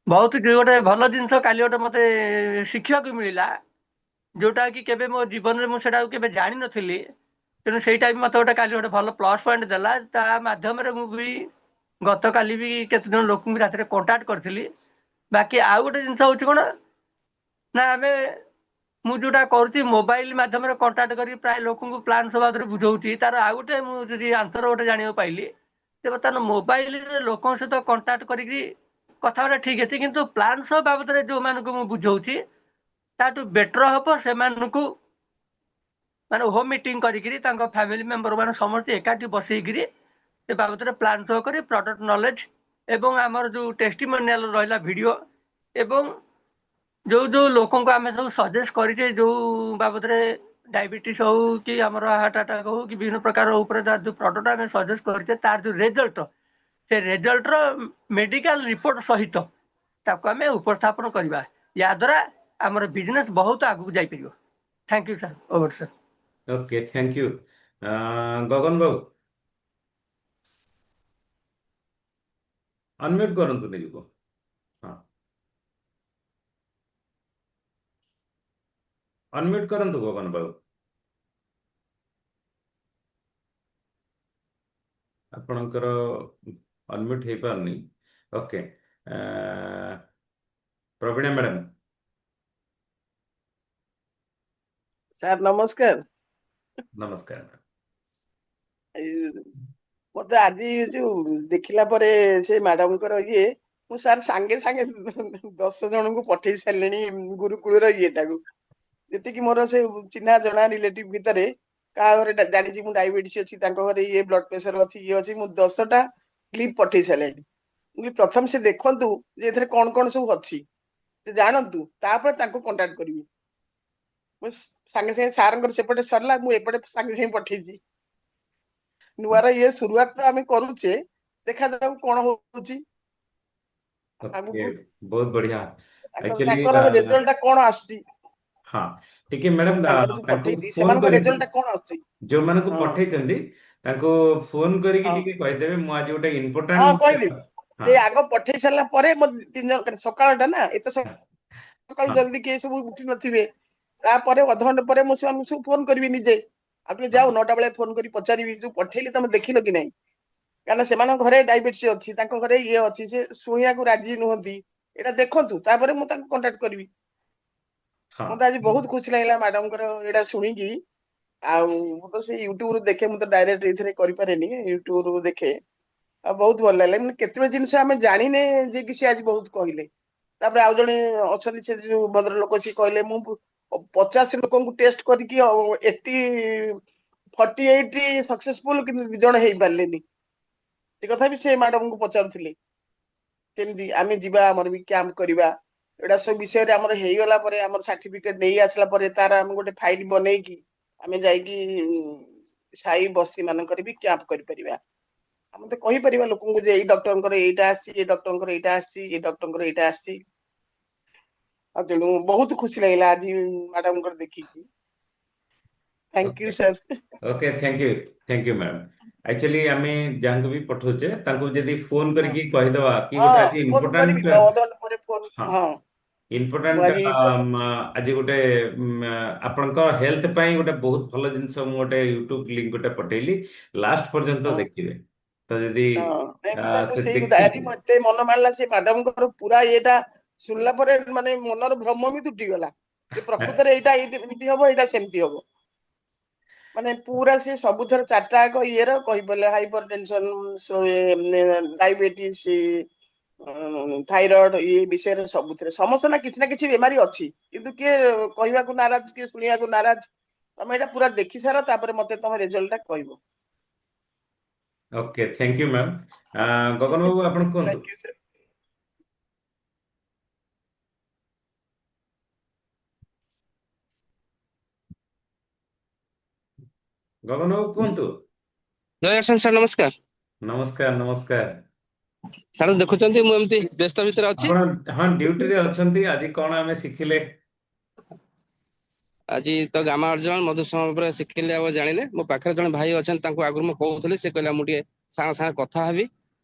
बहुत गोटे भल जिन काली गोटे मत शिक्षा को मिलला, जोटा कि केबे मो जीवन में मुझे केबे जानी नथिली। तेणु से मत गोटे काली गोटे भल प्लस पॉइंट देला। ता माध्यम रे मु भी गत काली भी केते जन लोक रात कंटाक्ट करथिली। बाकी आउ गोटे जिन हूँ कौन ना आम मु जोटा करुँची मोबाइल माध्यम कंटाक्ट कर प्राय लोक प्लान सब बुझाऊँगी, तार आउ गोटे मुझे आंसर गोटे जाना पाइली जे बर्तमान मोबाइल लोक सहित कंटाक्ट करी कथा ठीक अच्छे, किंतु प्लान सब बाबद जो मानक मु बुझाऊँगी ताठू बेटर हम से माने होम मीटिंग करी फैमिली मेंबर मान समस्त एकाठी बसईकरी से बाबद प्लान शो कर प्रोडक्ट नॉलेज एवं आमर जो टेस्टिमोनियल रहा वीडियो एवं जो जो लोक आम सब सजेस्ट करें जो बाबद डायबिटीज हो कि आमर हार्ट अटैक हो कि विभिन्न प्रकार जो प्रोडक्ट आम सजेस्ट करें तार जो रिजल्ट से रिजल्ट मेडिकल रिपोर्ट सहित ताको आम उपस्थापन करवा, या द्वारा आमर बिजनेस बहुत आगू जापर। Thank you sir, over sir. Okay, thank you. Gagan बाबू अनम्यूट करंतु निजको। हाँ, अनम्यूट करंतु गगन बाबू। आपणकर अनम्यूट हो पारनी। ओके, प्रवीणा मैडम। सर नमस्कार। नमस्कार। मत आज जो देखला परे से मैडम ये मु सर सांगे सांगे 10 जन को पठे सारे गुरुकुल येटा को जी मोर से चिन्हा जना रिलेटिव भितर क्या जानी मु डायबिटीज अच्छी ये ब्लड प्रेशर अच्छी ये अच्छी मु 10टा क्लिप पठे सारे। प्रथम से देखु जे कौन कौन सब अच्छी जानतु कंटाक्ट करी सांगे सांगे सार सेपटे सरला मुझे सांगे सांगे पठेची नुआर ये शुरुआत तो आम करुचे, देखा जाऊ कौन होची ओके, बहुत बढ़िया। एक्चुअली रिजल्ट कौन आसुची। ହଁ ଟିକେ ମୁଁ ମ୍ୟାଡାମ ତାଙ୍କର ଯୋଉ ତାଙ୍କୁ ପଠେଇଲି ଫୋନ ସେମାନଙ୍କ କରିକି ରେଜଲ୍ଟ ଟା କଣ ଅଛି? ଯୋଉମାନଙ୍କୁ ହଁ ପଠେଇଛନ୍ତି ତାଙ୍କୁ ଫୋନ କରିକି ହଁ ଟିକେ କହିଦେବେ ମୁଁ ଆଜି ଗୋଟେ ହଁ ଇମ୍ପୋର୍ଟାଣ୍ଟ। କହିଦେବି। ହଁ ସେ ଆଗ ପଠେଇ ସାରିଲା ପରେ ମୋ 3 ଜଣ ସକାଳ ଟା ନା ଏତେ ହଁ ସକାଳୁ ହଁ ଜଲ୍ଦି କିଏ ସବୁ ଉଠି ନଥିବେ। ତାପରେ ଅଧଘଣ୍ଟେ ପରେ ମୁଁ ସେମାନଙ୍କୁ ସବୁ ଫୋନ କରିବି ନିଜେ। ଆଉ ଟିକେ ହଁ ଯାଉ 9ଟା ବେଳେ ଫୋନ କରି ପଚାରିବି ଯୋଉ ପଠେଇଲି ତମେ ଦେଖିଲ କି ନାଇଁ? କାରଣ ସେମାନଙ୍କ ଘରେ ଡାଇବେଟିସ୍ ଅଛି, ତାଙ୍କ ଘରେ ଇଏ ଅଛି, ସେ ଶୁଣିବାକୁ ରାଜି ନୁହନ୍ତି। ଏଇଟା ଦେଖନ୍ତୁ ତାପରେ ମୁଁ ତାଙ୍କୁ କଣ୍ଟାକ୍ଟ କରିବି। ହଁ ମତେ ଆଜି ବହୁତ ଖୁସି ଲାଗିଲା ମ୍ୟାଡମଙ୍କର ଏଇଟା ଶୁଣିକି। ଆଉ ମୁଁ ତ ସେଇ ୟୁଟ୍ୟୁବରୁ ଦେଖେ, ମୁଁ ତ ଡାଇରେକ୍ଟ ଏଇଥିରେ କରିପାରେନି, ୟୁଟ୍ୟୁବରୁ ଦେଖେ। ଆଉ ବହୁତ ଭଲ ଲାଗିଲା, ମାନେ କେତେଟା ଜିନିଷ ଆମେ ଜାଣିନେ ଯେ କି ସେ ଆଜି ବହୁତ କହିଲେ। ତାପରେ ଆଉ ଜଣେ ଅଛନ୍ତି ସେ ଯୋଉ ଭଦ୍ରଲୋକ, ସିଏ କହିଲେ ମୁଁ 50 ଲୋକଙ୍କୁ ଟେଷ୍ଟ କରିକି 48 ସକ୍ସେସଫୁଲ କିନ୍ତୁ 2 ଜଣ ହେଇପାରିଲେନି। ସେ କଥା ବି ସେ ମ୍ୟାଡମଙ୍କୁ ପଚାରୁଥିଲେ। ସେମିତି ଆମେ ଯିବା, ଆମର ବି କ୍ୟାମ୍ପ କରିବା। ଏଇଟା ସବୁ ବିଷୟରେ ଆମର ହେଇଗଲା ପରେ, ଆମର ସାର୍ଟିଫିକେଟ ନେଇ ଆସିଲା ପରେ, ତାର ଆମେ ଗୋଟେ ଫାଇଲ ବନେଇକି ଆମେ ଯାଇକି ସାହି ବସ୍ତି ମାନଙ୍କରେ ବି କ୍ୟାମ୍ପ କରିପାରିବା। ଆମେ ତ କହିପାରିବା ଲୋକଙ୍କୁ ଯେ ଏଇ ଡକ୍ଟରଙ୍କର ଏଇଟା ଆସିଛି, ଏଇ ଡକ୍ଟରଙ୍କର ଏଇଟା ଆସିଛି, ଏଇ ଡକ୍ଟରଙ୍କର ଏଇଟା ଆସିଛି। ଆଉ ତେଣୁ ବହୁତ ଖୁସି ଲାଗିଲା ଆଜି ମ୍ୟାଡମଙ୍କର ଦେଖିକି। Thank you okay sir. Okay thank you ma'am. Actually ଆମେ ଯାହାଙ୍କୁ ବି ପଠଉଛେ ତାଙ୍କୁ ଯଦି ଫୋନ ହଁ କରିକି କହିଦବା କି ହଁ ଗୋଟେ ଆଜି ଫୋନ କରିବି ଇମ୍ପୋର୍ଟାଣ୍ଟ। ଅଧଘଣ୍ଟା ପରେ ଫୋନ। ହଁ ହଁ ମୁଁ ଇମ୍ପୋର୍ଟାଣ୍ଟ ଆଜି ଆଜି ଗୋଟେ ଆପଣଙ୍କ ହେଲ୍ଥ ପାଇଁ ଗୋଟେ ବହୁତ ଭଲ ଜିନିଷ ମୁଁ ଗୋଟେ ୟୁଟ୍ୟୁବ ଲିଙ୍କ ଗୋଟେ ପଠେଇଲି, ଲାଷ୍ଟ ପର୍ଯ୍ୟନ୍ତ ହଁ ଦେଖିବେ। ତ ଯଦି ହଁ ନାଇଁ ମୁଁ ତାଙ୍କୁ ସେ ସେଇ କଥା ଆଜି ଦେଖିକି। ମୋ ଏତେ ମନ ମାରିଲା, ସେ ମ୍ୟାଡମଙ୍କର ପୁରା ଇଏଟା ଶୁଣିଲା ପରେ ମାନେ ମନର ଭ୍ରମ ବି ତୁଟିଗଲା। ଯେ ପ୍ରକୃତରେ ଏଇଟା ଏମିତି ହବ, ଏଇଟା ସେମିତି ହବ। ମାନେ ପୁରା ସେ ସବୁଥର 4ଟା ଆଗ ଇଏର କହିପାରିଲେ, ହାଇପର ଟେନସନ, ଡାଇବେଟିସ, ଥାଇରଏଡ, ଏଇ ବିଷୟରେ ସବୁଥିରେ ସମସ୍ତ ନା କିଛି ବେମାରୀ ଅଛି। କିନ୍ତୁ କିଏ କହିବାକୁ ନାରାଜ, କିଏ ଶୁଣିବାକୁ ନାରାଜ। ତମେ ଏଇଟା ପୁରା ଦେଖି ସାର, ତାପରେ ମତେ ତମ ରେଜଲ୍ଟ ଟା କହିବ। Okay thank you ma'am. Gagan ବାବୁ ଆପଣ କୁହନ୍ତୁ। Thank you sir. ଗଗନ ବାବୁ କୁହନ୍ତୁ। ଜୟ ଆର୍ସନ ସାର୍, ନମସ୍କାର। ନମସ୍କାର ନମସ୍କାର। ସାର୍ ଦେଖୁଛନ୍ତି ମୁଁ ଏମିତି ବ୍ୟସ୍ତ ଭିତରେ ଅଛି। ଆପଣ ହଁ ଡ୍ୟୁଟିରେ ଅଛନ୍ତି, ଆଜି କଣ ଆମେ ଶିଖିଲେ? ଆଜି ତ ଗାମା ଅର୍ଜନ ମଧୁସୂଦନ ଉପରେ ଶିଖିଲି ଆଉ ଜାଣିଲେ। ମୋ ପାଖରେ ଜଣେ ଭାଇ ଅଛନ୍ତି, ତାଙ୍କୁ ଆଗରୁ ମୁଁ କହୁଥିଲି, ସେ କହିଲା ମୁଁ ଟିକେ ସାଙ୍ଗ ସାଙ୍ଗେ କଥା ହେବି,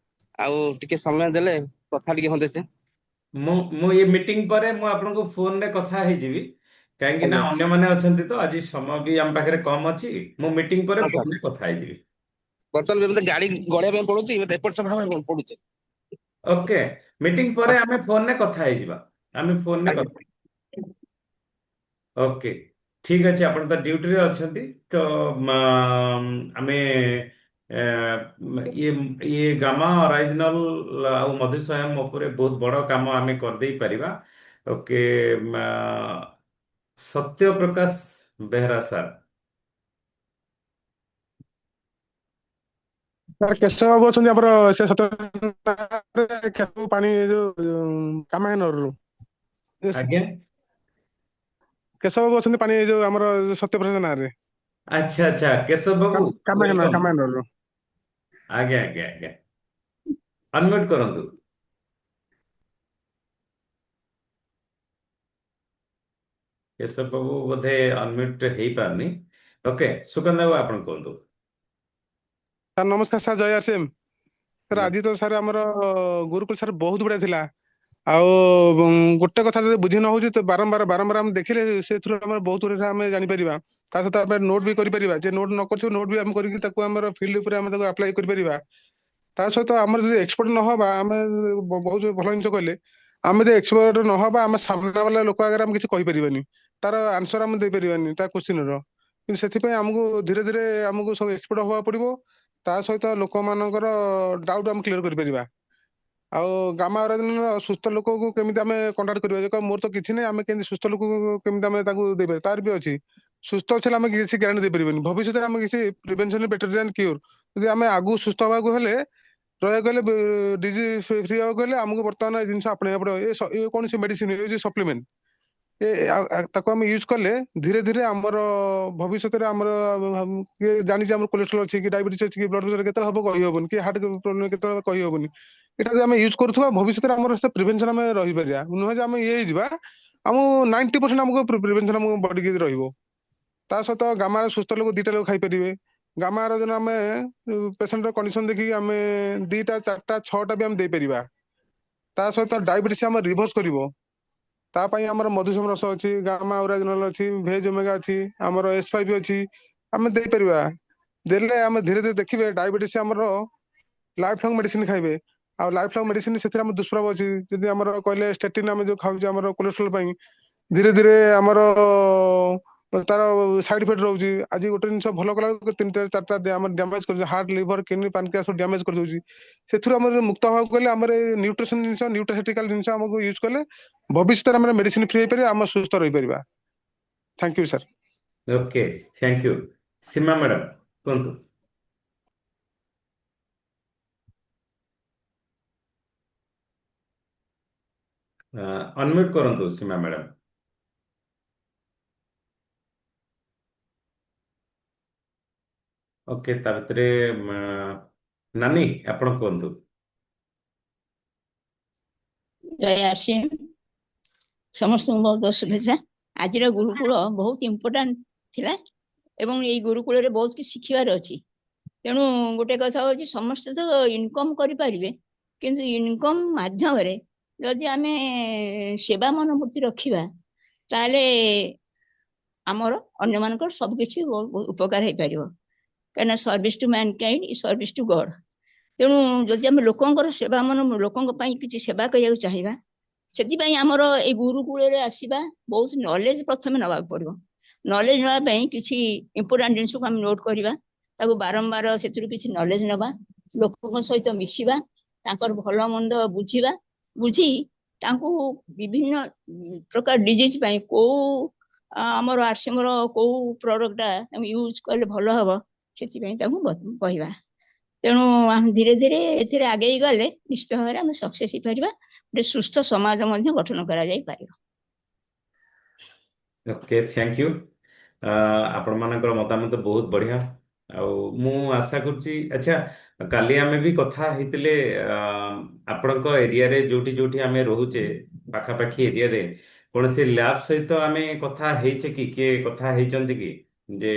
ଆଉ ଟିକେ ସମୟ ଦେଲେ କଥା ଟିକେ ହନ୍ତେ ସେ। ମୁଁ ମୁଁ ଏ ମିଟିଂ ପରେ ମୁଁ ଆପଣଙ୍କୁ ଫୋନରେ କଥା ହେଇଯିବି, କାହିଁକି ନା ଆଜ୍ଞା ଅନ୍ୟମାନେ ଅଛନ୍ତି ତ ଆଜି ସମୟ ବି ଆମ ପାଖରେ କମ ଅଛି। ମୁଁ ମିଟିଂ ପରେ ହଁ ସାର୍। ଫୋନରେ କଥା ହେଇଯିବି। ବର୍ତ୍ତମାନ ମତେ ଗାଡି ଗଡେଇବା ପାଇଁ ପଡୁଛି, ମତେ ଏପଟ ସେପଟ ହେବାକୁ ପଡୁଛି। ଓକେ ମିଟିଂ ପରେ ଆମେ ଫୋନରେ କଥା ହେଇଯିବା। ଆମେ ଫୋନରେ ଆଜ୍ଞା କଥା। ଓକେ ଠିକ ଅଛି, ଆପଣ ତ ଡ୍ୟୁଟିରେ ଅଛନ୍ତି ତ ଆମେ ଏ, ଇଏ ଇଏ ଗାମା ଅରାଇଜିନାଲ ଆଉ ମଧୁସୋୟମ ଉପରେ ବହୁତ ବଡ଼ କାମ ଆମେ କରିଦେଇ ପାରିବା। Okay Satya Prakash Behera sir. Sir Keshab ବାବୁ ଅଛନ୍ତି ଆମର, ସେ କେଶବ ପାଣି ଯୋଉ କାମାକ୍ଷାନଗରରୁ। ଆଜ୍ଞା କେଶବ ବାବୁ ଅଛନ୍ତି ପାଣି ଯୋଉ ଆମର ସତ୍ୟପ୍ରସାଦ ନାଁରେ। ଆଚ୍ଛା ଆଚ୍ଛା କେଶବ ବାବୁ ୱେଲକମ୍। କାମାକ୍ଷାନଗରରୁ। ଆଜ୍ଞା ଆଜ୍ଞା ଆଜ୍ଞା ଅନମ୍ୟୁଟ କରନ୍ତୁ। କେଶବ ବାବୁ ବୋଧେ ଅନମ୍ୟୁଟ ହେଇପାରୁନି। ଓକେ ସୁଗନ୍ଧ ବାବୁ ଆପଣ କୁହନ୍ତୁ। ସାର୍ ନମସ୍କାର ସାର୍, ଜୟ ଆର୍ ସାର୍। ନ- ଆଜି ତ ସାର୍ ଆମର ଗୁରୁକୁଲ ସାର୍ ବହୁତ ବଢିଆ ଥିଲା। ଆଉ ଗୋଟେ କଥା ଯଦି ବୁଝି ନ ହଉଛି ତ ବାରମ୍ବାର ବାରମ୍ବାର ଆମେ ଦେଖିଲେ ସେଥିରୁ ଆମର ବହୁତ ଗୁଡେ ଆମେ ଜାଣିପାରିବା। ତା ସହିତ ଆମେ ନୋଟ୍ ବି କରିପାରିବା, ଯେ ନୋଟ୍ ନ କରୁଛୁ ନୋଟ୍ ବି ଆମେ କରିକି ତାକୁ ଆମର ଫିଲ୍ଡ ଉପରେ ଆମେ ତାକୁ ଆପ୍ଲାଏ କରିପାରିବା। ତା ସହିତ ଆମର ଯଦି ଏକ୍ସପର୍ଟ ନହବା, ଆମେ ବହୁତ ଭଲ ଜିନିଷ କହିଲେ, ଆମେ ଯଦି ଏକ୍ସପର୍ଟ ନହବା ଆମେ ସାମ୍ନା ବାଲା ଲୋକ ଆଗରେ ଆମେ କିଛି କହିପାରିବାନି, ତାର ଆନ୍ସର ଆମେ ଦେଇପାରିବାନି ତା କୋଶ୍ଚିନ୍ର। କିନ୍ତୁ ସେଥିପାଇଁ ଆମକୁ ଧୀରେ ଧୀରେ ଆମକୁ ସବୁ ଏକ୍ସପର୍ଟ ହବାକୁ ପଡିବ। ତା ସହିତ ଲୋକମାନଙ୍କର ଡାଉଟ୍ ଆମେ କ୍ଲିୟର କରିପାରିବା। ଆଉ ଗାମା ଅରାଜନର ସୁସ୍ଥ ଲୋକକୁ କେମିତି ଆମେ କଣ୍ଟାକ୍ଟ କରିବା, ଯେ କହିବ ମୋର ତ କିଛି ନାହିଁ, ଆମେ କେମିତି ସୁସ୍ଥ ଲୋକକୁ କେମିତି ଆମେ ତାକୁ ଦେଇପାରିବା, ତାର ବି ଅଛି। ସୁସ୍ଥ ଅଛି ଆମେ କିଛି ଗ୍ୟାରେଣ୍ଟି ଦେଇପାରିବାନି, ଭବିଷ୍ୟତରେ ଆମେ କିଛି ପ୍ରିଭେନସନ ବେଟର ଦାନ କ୍ୟୁର। ଯଦି ଆମେ ଆଗକୁ ସୁସ୍ଥ ହବାକୁ ହେଲେ, ରହିବାକୁ ହେଲେ, ଡିଜିଜ ଫ୍ରି ହବାକୁ ହେଲେ, ଆମକୁ ବର୍ତ୍ତମାନ ଏ ଜିନିଷ ଆପଣେଇବାକୁ ପଡିବ। ଏ କୌଣସି ମେଡିସିନ ଏ ସପ୍ଲିମେଣ୍ଟ ତାକୁ ଆମେ ୟୁଜ କଲେ ଧୀରେ ଧୀରେ ଆମର ଭବିଷ୍ୟତରେ ଆମର କିଏ ଜାଣିଛି ଆମର କୋଲେଷ୍ଟ୍ରଲ ଅଛି କି, ଡାଇବେଟିସ୍ ଅଛି କି, ବ୍ଲଡ ପ୍ରେସର କେତେବେଳେ ହବ କହିହବନି, କି ହାର୍ଟ ପ୍ରୋବ୍ଲେମ କେତେବେଳେ କହିହବନି। ଏଇଟା ଯଦି ଆମେ ୟୁଜ କରୁଥିବା ଭବିଷ୍ୟତରେ ଆମର ପ୍ରିଭେନସନ ଆମେ ରହିପାରିବା। ନୁହେଁ ଯେ ଆମେ ଇଏ ହେଇଯିବା ଆମକୁ 90% ଆମକୁ ପ୍ରିଭେନ୍ସନ୍ ଆମକୁ ବଡିକି ରହିବ। ତା ସହିତ ଗାମାର ସୁସ୍ଥ ଲୋକ 2ଟା ଲୋକ ଖାଇପାରିବେ। ଗାମାର ଯେନ ଆମେ ପେସେଣ୍ଟର କଣ୍ଡିସନ ଦେଖିକି ଆମେ 2ଟା 4ଟା 6ଟା ବି ଆମେ ଦେଇପାରିବା। ତା ସହିତ ଡାଇବେଟିସ୍ ଆମର ରିଭର୍ସ କରିବ। ତା ପାଇଁ ଆମର ମଧୁସୋମ ରସ ଅଛି, ଗାମା ଓରାଜିନଲ ଅଛି, ଭେଜ ଓମେଗା ଅଛି, ଆମର S5 ଅଛି, ଆମେ ଦେଇପାରିବା। ଦେଲେ ଆମେ ଧୀରେ ଧୀରେ ଦେଖିବେ ଡାଇବେଟିସ୍ ଆମର ଲାଇଫ ଲଙ୍ଗ ମେଡିସିନ ଖାଇବେ। ଆଉ ଲାଇଫ ଲଙ୍ଗ ମେଡିସିନ ସେଥିରେ ଆମର ଦୁଷ୍ପ୍ରଭାବ ଅଛି। ଯଦି ଆମର କହିଲେ ଷ୍ଟାଟିନ ଆମେ ଯୋଉ ଖାଉଛେ ଆମର କୋଲେଷ୍ଟ୍ରଲ ପାଇଁ, ଧୀରେ ଧୀରେ ଆମର ତାର ସାଇଡ ଇଫେକ୍ଟ ରହୁଛି। ଆଜି ଗୋଟେ ଜିନିଷ ଭଲ କଲା ବେଳକୁ 3ଟା 4ଟା ଆମର ଡ୍ୟାମେଜ କରୁଛି, heart liver kidney pancreas damage କରିଦଉଛି। ସେଥିରୁ ଆମର ମୁକ୍ତ ହବାକୁ ଗଲେ ଆମର ନ୍ୟୁଟ୍ରିସନ ଜିନିଷ ନ୍ୟୁଟ୍ରାସିଟିକାଲ ଜିନିଷ ଆମକୁ ୟୁଜ କଲେ ଭବିଷ୍ୟତରେ ଆମର ମେଡିସିନ ଫ୍ରି ହେଇପାରିବା, ଆମେ ସୁସ୍ଥ ରହିପାରିବା। Thank you sir. Okay, thank you. Seema madam କୁହନ୍ତୁ। ଅନମ୍ୟୁଟ କରନ୍ତୁ ସୀମା ମ୍ୟାଡାମ। ଓକେ, ତା ଭିତରେ ନାନୀ ଆପଣ କୁହନ୍ତୁ। ଜୟ ଆର୍ସିଏମ୍, ସମସ୍ତଙ୍କୁ ବହୁତ ବହୁତ ଶୁଭେଚ୍ଛା। ଆଜିର ଗୁରୁକୁଳ ବହୁତ ଇମ୍ପୋର୍ଟାଣ୍ଟ ଥିଲା ଏବଂ ଏଇ ଗୁରୁକୁଳରେ ବହୁତ କିଛି ଶିଖିବାର ଅଛି। ତେଣୁ ଗୋଟେ କଥା ହଉଛି ସମସ୍ତେ ତ ଇନକମ୍ କରିପାରିବେ, କିନ୍ତୁ ଇନକମ୍ ମାଧ୍ୟମରେ ଯଦି ଆମେ ସେବା ମନୋବୃତ୍ତି ରଖିବା ତାହେଲେ ଆମର ଅନ୍ୟମାନଙ୍କର ସବୁ କିଛି ଉପକାର ହେଇପାରିବ। କାହିଁକିନା service to mankind service to God. ତେଣୁ ଯଦି ଆମେ ଲୋକଙ୍କର ସେବା ଲୋକଙ୍କ ପାଇଁ କିଛି ସେବା କରିବାକୁ ଚାହିଁବା, ସେଥିପାଇଁ ଆମର ଏଇ ଗୁରୁକୁଳରେ ଆସିବା, ବହୁତ ନଲେଜ ପ୍ରଥମେ ନେବାକୁ ପଡିବ। ନଲେଜ ନେବା ପାଇଁ କିଛି ଇମ୍ପୋର୍ଟାଣ୍ଟ ଜିନିଷକୁ ଆମେ ନୋଟ୍ କରିବା, ତାକୁ ବାରମ୍ବାର ସେଥିରୁ କିଛି ନଲେଜ ନେବା, ଲୋକଙ୍କ ସହିତ ମିଶିବା, ତାଙ୍କର ଭଲ ମନ୍ଦ ବୁଝିବା, ବୁଝି ତାଙ୍କୁ ବିଭିନ୍ନ ପ୍ରକାର ଡିଜିଜ ପାଇଁ କୋଉ ଆମର ଆର୍ସିଏମର କୋଉ ପ୍ରଡକ୍ଟଟା ତାଙ୍କୁ ୟୁଜ କଲେ ଭଲ ହବ, ସେଥିପାଇଁ ତାଙ୍କୁ କହିବା। ତେଣୁ ଆମେ ଧୀରେ ଧୀରେ ଏଥିରେ ଆଗେଇ ଗଲେ ନିଶ୍ଚିତ ଭାବରେ ଆମେ ସକ୍ସେସ୍ ହେଇପାରିବା, ଗୋଟେ ସୁସ୍ଥ ସମାଜ ମଧ୍ୟ ଗଠନ କରାଯାଇପାରିବ। Okay, thank you. ଆପଣମାନଙ୍କର ମତାମତ ବହୁତ ବଢିଆ। ଆଉ ମୁଁ ଆଶା କରୁଛି, ଆଚ୍ଛା କାଲି ଆମେ ବି କଥା ହେଇଥିଲେ ଆପଣଙ୍କ ଏରିଆରେ ଯୋଉଠି ଯୋଉଠି ଆମେ ରହୁଛେ ପାଖାପାଖି ଏରିଆରେ କୌଣସି ଲ୍ୟାବ୍ ସହିତ ଆମେ କଥା ହେଇଛେ କି? କିଏ କଥା ହେଇଛନ୍ତି କି ଯେ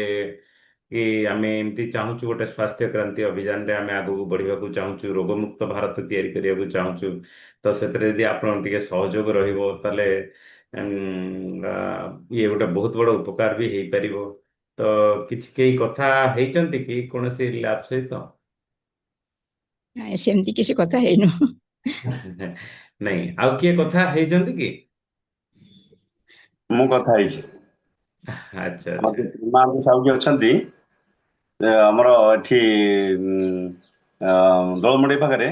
କି ଆମେ ଏମିତି ଚାହୁଁଛୁ ଗୋଟେ ସ୍ୱାସ୍ଥ୍ୟ କ୍ରାନ୍ତି ଅଭିଯାନରେ ଆମେ ଆଗକୁ ବଢିବାକୁ ଚାହୁଁଛୁ, ରୋଗମୁକ୍ତ ଭାରତ ତିଆରି କରିବାକୁ ଚାହୁଁଛୁ, ତ ସେଥିରେ ଯଦି ଆପଣ ଟିକେ ସହଯୋଗ ରହିବ ତାହେଲେ ଇଏ ଗୋଟେ ବହୁତ ବଡ ଉପକାର ବି ହେଇପାରିବ। ତ କିଛି କେହି କଥା ହେଇଛନ୍ତି କି କୌଣସି ଲ୍ୟାବ୍ ସହିତ? ସେମିତି କିଛି କଥା ହେଇନୁ। ନାଇଁ, ଆଉ କିଏ କଥା ହେଇଛନ୍ତି କି? ମୁଁ କଥା ହେଇଛି। ଆଚ୍ଛା ଆମର ଆଚ୍ଛା। ଯୋଉ ପ୍ରେମାନନ୍ଦ ସାହୁ ଯିଏ ଅଛନ୍ତି, ଆମର ଏଠି ଦୋଳମୁଣ୍ଡେଇ ପାଖରେ,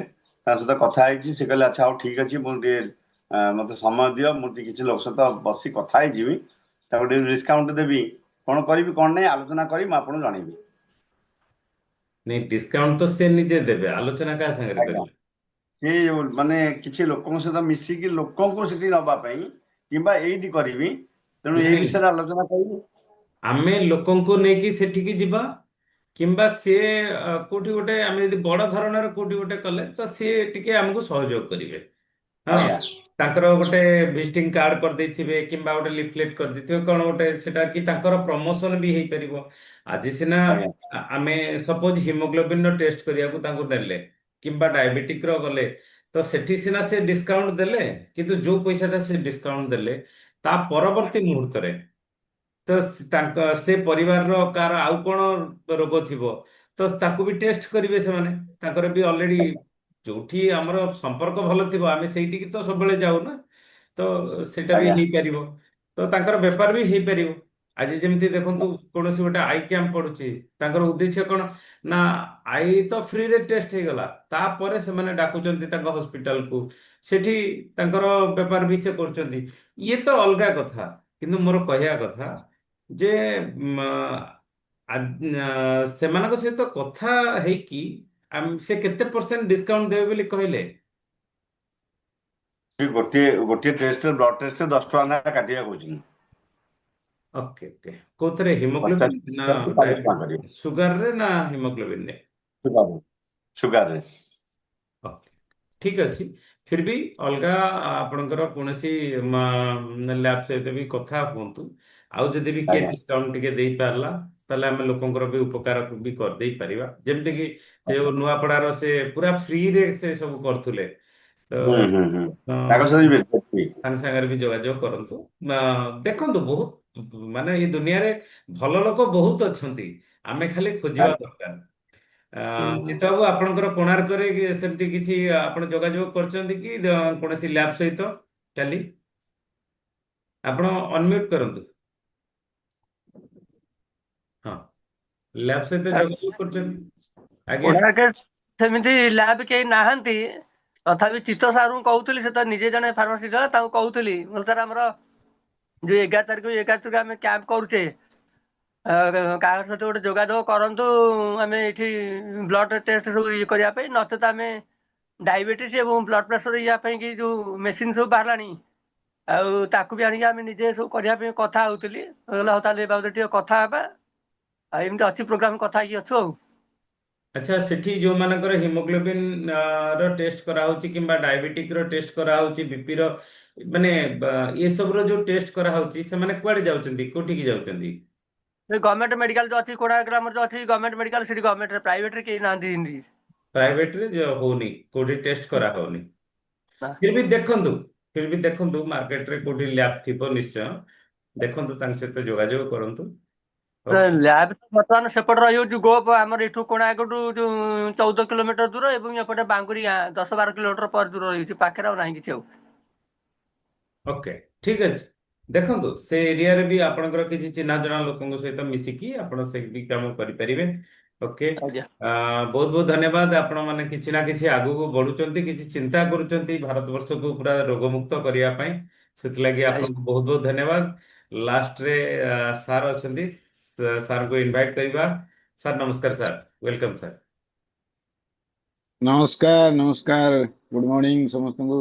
ତାଙ୍କ ସହିତ କଥା ହେଇଛି। ସେ କହିଲେ ଆଚ୍ଛା ହଉ ଠିକ ଅଛି, ମୁଁ ଟିକେ ମତେ ସମୟ ଦିଅ, ମୁଁ ଟିକେ କିଛି ଲୋକ ସହିତ ବସି କଥା ହେଇଯିବି, ତାକୁ ଟିକେ ଡିସକାଉଣ୍ଟ ଦେବି, କଣ କରିବି କଣ ନାହିଁ ଆଲୋଚନା କରି ମୁଁ ଆପଣଙ୍କୁ ଜଣେଇବି। ନାଇଁ, ଡିସକାଉଣ୍ଟ ତ ସେ ନିଜେ ଦେବେ, ଆଲୋଚନା କାହା ସାଙ୍ଗରେ ଆଜ୍ଞା, କରିବେ? ସେ ମାନେ କିଛି ଲୋକଙ୍କ ସହିତ ମିଶିକି ଲୋକଙ୍କୁ ସେଠି ନବା ପାଇଁ କିମ୍ବା ଏଇଠି କରିବି, ତେଣୁ ଏଇ ନାଇଁ, ବିଷୟରେ ଆଲୋଚନା କରିବି। ଆମେ ଲୋକଙ୍କୁ ନେଇକି ସେଠିକି ଯିବା, କିମ୍ବା ସିଏ କୋଉଠି ଗୋଟେ ଆମେ ଯଦି ବଡ ଧରଣର କୋଉଠି ଗୋଟେ କଲେ ତ ସିଏ ଟିକେ ଆମକୁ ସହଯୋଗ କରିବେ। ହଁ, ଆଜ୍ଞା ତାଙ୍କର ଗୋଟେ ଭିଜିଟିଂ କାର୍ଡ କରିଦେଇଥିବେ କିମ୍ବା ଗୋଟେ ଲିଫଲେଟ କରିଦେଇଥିବେ, କଣ ଗୋଟେ ସେଟା କି ତାଙ୍କର ପ୍ରମୋସନ ବି ହେଇପାରିବ। ଆଜି ସିନା ଆଜ୍ଞା ଆମେ ସପୋଜ ହିମୋଗ୍ଲୋବିନ ର ଟେଷ୍ଟ କରିବାକୁ ତାଙ୍କୁ ନେଲେ କିମ୍ବା ଡାଇବେଟିକ ର ଗଲେ, ତ ସେଠି ସିନା ସେ ଡିସକାଉଣ୍ଟ ଦେଲେ, କିନ୍ତୁ ଯୋଉ ପଇସାଟା ସେ ଡିସକାଉଣ୍ଟ ଦେଲେ ତା ପରବର୍ତ୍ତୀ ମୁହୂର୍ତ୍ତରେ ତ ତାଙ୍କ ସେ ପରିବାରର କାହାର ଆଉ କଣ ରୋଗ ଥିବ, ତ ତାକୁ ବି ଟେଷ୍ଟ କରିବେ ସେମାନେ। ତାଙ୍କର ବି ଅଲରେଡି ଯୋଉଠି ଆମର ସମ୍ପର୍କ ଭଲ ଥିବ ଆମେ ସେଇଠିକି ତ ସବୁବେଳେ ଯାଉ ନା, ତ ସେଇଟା ବି ଆଜ୍ଞା ହେଇପାରିବ। ତ ତାଙ୍କର ବେପାର ବି ହେଇପାରିବ। ଆଜି ଯେମିତି ଦେଖନ୍ତୁ, କୌଣସି ଗୋଟେ ଆଇ କ୍ୟାମ୍ପ ପଡୁଛି, ତାଙ୍କର ଉଦ୍ଦେଶ୍ୟ କଣ ନା ଆଇ ତ ଫ୍ରିରେ ଟେଷ୍ଟ ହେଇଗଲା, ତାପରେ ସେମାନେ ଡାକୁଛନ୍ତି ତାଙ୍କ ହସ୍ପିଟାଲକୁ, ସେଠି ତାଙ୍କର ବେପାର ବି ସେ କରୁଛନ୍ତି। ଇଏ ତ ଅଲଗା କଥା, କିନ୍ତୁ ମୋର କହିବା କଥା ଯେ ସେମାନଙ୍କ ସହିତ କଥା ହେଇକି ସେ କେତେ ପରସେଣ୍ଟ ଡିସକାଉଣ୍ଟ ଦେବେ ବୋଲି କହିଲେ? ଗୋଟିଏ ଗୋଟିଏ ଟେଷ୍ଟ ବ୍ଲଡ ଟେଷ୍ଟ 10 ଟଙ୍କା ଲେଖା କାଟିବା କହୁଛନ୍ତି। ଓକେ ଓକେ, କୋଉଥିରେ? 50 ହିମୋଗ୍ଲୋବିନ ନା ଟଙ୍କାକୁ 40 ଟଙ୍କା କରିବେ। ସୁଗାରରେ ନା ହିମୋଗ୍ଲୋବିନରେ? ସୁଗାରରେ। ଓକେ, ଠିକ ଅଛି। फिर भी अलगा आपणकर कौन सी लैब सहित भी कथा हुंतु आउ जदि भी किए ଆଜ୍ଞା डिस्काउंट टिके देई पारला ताले आमे लोकंकर भी उपकार भी कर देई परिबा जेमते कि जो नुआपड़ार से पूरा फ्री रे से सब करथुले ହୁଁ तो ହୁଁ ହୁଁ ତାଙ୍କ ସହିତ ବି ଠିକ। ସାଙ୍ଗେ ସାଙ୍ଗରେ ବି ଯୋଗାଯୋଗ କରନ୍ତୁ ଦେଖନ୍ତୁ ବହୁତ ମାନେ ଏଇ ଦୁନିଆରେ ଭଲ ଲୋକ ବହୁତ ଅଛନ୍ତି ଆମେ ଖାଲି ଖୋଜିବା ଆଜ୍ଞା ଦରକାର ଚିତ୍ତ ବାବୁ ଆପଣଙ୍କର କୋଣାର୍କରେ ସେମିତି କିଛି ଆପଣ ଯୋଗାଯୋଗ କରିଛନ୍ତି କି କୌଣସି ଲ୍ୟାବ ସହିତ କାଲି ଆପଣ ଅନମ୍ୟୁଟ କରନ୍ତୁ ହଁ ଲ୍ୟାବ ସହିତ ଯୋଗାଯୋଗ କରୁଛନ୍ତି ଆଜ୍ଞା କୋଣାର୍କରେ ସେମିତି ଲ୍ୟାବ କେହି ନାହାନ୍ତି ତଥାପି ଚିତ୍ତ ସାର୍ଙ୍କୁ କହୁଥିଲି ସେ ତ ନିଜେ ଜଣେ ଫାର୍ମାସିଷ୍ଟ ତାଙ୍କୁ କହୁଥିଲି ମୁଁ ସାର୍ ଆମର ଯୋଉ 11 ତାରିଖ ଆମେ କ୍ୟାମ୍ପ କରୁଛେ କାହା ସହିତ ଗୋଟେ ଯୋଗାଯୋଗ କରନ୍ତୁ ଆମେ ଏଠି ବ୍ଲଡ ଟେଷ୍ଟ ସବୁ ଇଏ କରିବା ପାଇଁ ନଚେତ ଆମେ ଡାଇବେଟିସ୍ ଏବଂ ବ୍ଲଡ ପ୍ରେସର ଇୟା ପାଇଁ କି ଯୋଉ ମେସିନ ସବୁ ବାହାରିଲାଣି ଆଉ ତାକୁ ବି ଆଣିକି ଆମେ ନିଜେ ସବୁ କରିବା ପାଇଁ କଥା ହଉଥିଲି କହିଲେ ହଉ ତାହେଲେ ଏ ବାବଦରେ ଟିକେ କଥା ହେବା ଆଉ ଏମିତି ଅଛି ପ୍ରୋଗ୍ରାମ କଥା ହେଇକି ଅଛୁ ଆଉ ଆଚ୍ଛା ସେଠି ଯୋଉମାନଙ୍କର ହିମୋଗ୍ଲୋବିନ୍ ର ଟେଷ୍ଟ କରାହଉଛି କିମ୍ବା ଡାଇବେଟିକ ର ଟେଷ୍ଟ କରାହଉଛି ବିପି ର ମାନେ ଏ ସବୁର ଯୋଉ ଟେଷ୍ଟ କରାହଉଛି ସେମାନେ କୁଆଡେ ଯାଉଛନ୍ତି କୋଉଠିକି ଯାଉଛନ୍ତି ଗଭର୍ଣ୍ଣମେଣ୍ଟ ମେଡିକାଲ ଯୋଉ ଅଛି କୋଣାର୍କରେ ଆମର ଯୋଉ ଅଛି ଗଭର୍ଣ୍ଣମେଣ୍ଟ ମେଡିକାଲ ସେଠି ଗଭର୍ଣ୍ଣମେଣ୍ଟରେ ପ୍ରାଇଭେଟରେ କେହି ନାହାନ୍ତି ଏମିତି ପ୍ରାଇଭେଟ ରେ ହଉନି କୋଉଠି ଟେଷ୍ଟ କରାହଉନି ନା। ଫିର ବି ଦେଖନ୍ତୁ ମାର୍କେଟରେ କୋଉଠି ଲ୍ୟାବ ଥିବ ନିଶ୍ଚୟ ଦେଖନ୍ତୁ ତାଙ୍କ ସହିତ ଯୋଗାଯୋଗ କରନ୍ତୁ ଓକେ ଲ୍ୟାବ ତ ବର୍ତ୍ତମାନ ସେପଟେ ରହିଯାଉଛି ଗୋପ ଆମର ଏଠୁ କୋଣାର୍କଠୁ ଯୋଉ 14 କିଲୋମିଟର ଦୂର ଏବଂ ଏପଟେ ବାଙ୍ଗୁରି ଗାଁ 10-12 କିଲୋମିଟର ପରେ ଦୂର ରହିଛି ପାଖରେ ଆଉ ନାହିଁ କିଛି ଆଉ ଓକେ ଠିକ ଅଛି ଦେଖନ୍ତୁ ସେ ଏରିଆରେ ବି ଆପଣଙ୍କର କିଛି ଚିହ୍ନା ଜଣା ଲୋକଙ୍କ ସହିତ ମିଶିକି ଆପଣ ସେ ବି କାମ କରିପାରିବେ ଓକେ ଆଜ୍ଞା ବହୁତ ବହୁତ ଧନ୍ୟବାଦ ଆପଣ ମାନେ କିଛି ନା କିଛି ଆଗକୁ ବଢୁଛନ୍ତି କିଛି ଚିନ୍ତା କରୁଛନ୍ତି ଭାରତବର୍ଷକୁ ପୁରା ରୋଗମୁକ୍ତ କରିବା ପାଇଁ ସେଥିଲାଗି ଆପଣଙ୍କୁ ବହୁତ ବହୁତ ଧନ୍ୟବାଦ ଲାଷ୍ଟରେ ସାର୍ ଅଛନ୍ତି ସାର୍ଙ୍କୁ ଇନଭାଇଟ୍ କରିବା ସାର୍ ନମସ୍କାର ସାର୍ ୱେଲକମ୍ ସାର୍ ନମସ୍କାର ନମସ୍କାର ଗୁଡ ମର୍ଣ୍ଣିଂ ସମସ୍ତଙ୍କୁ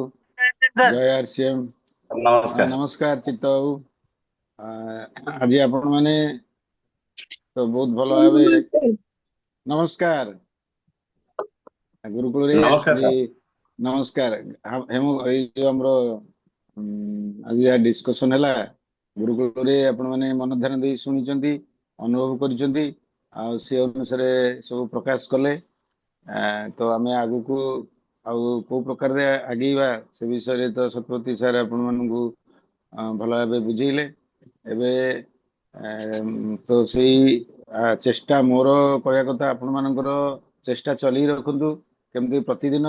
ସାର୍ ଜୟ ଆରସିଏମ ନମସ୍କାର ନମସ୍କାର ଚିତ୍ତ ବାବୁ ଆଜି ଆପଣ ମାନେ ତ ବହୁତ ଭଲ ଭାବେ ନମସ୍କାର। ନମସ୍କାର ଗୁରୁକୁଳରେ ନମସ୍କାର ଆଜି ସାର୍ ନମସ୍କାର ଏଇ ଯୋଉ ଆମର ଆଜି ଯାହା ଡିସ୍କସନ ହେଲା ଗୁରୁକୁଳରେ ଆପଣ ମାନେ ମନ ଧ୍ୟାନ ଦେଇ ଶୁଣିଛନ୍ତି ଅନୁଭବ କରିଛନ୍ତି ଆଉ ସେ ଅନୁସାରେ ସବୁ ପ୍ରକାଶ କଲେ ତ ଆମେ ଆଗକୁ ଆଉ କୋଉ ପ୍ରକାରରେ ଆଗେଇବା ସେ ବିଷୟରେ ତ ଶତପଥୀ ସାର୍ ଆପଣ ମାନଙ୍କୁ ଭଲ ଭାବେ ବୁଝେଇଲେ ଏବେ ତ ସେଇ ଚେଷ୍ଟା ମୋର କହିବା କଥା ଆପଣ ମାନଙ୍କର ଚେଷ୍ଟା ଚଲେଇ ରଖନ୍ତୁ କେମିତି ପ୍ରତିଦିନ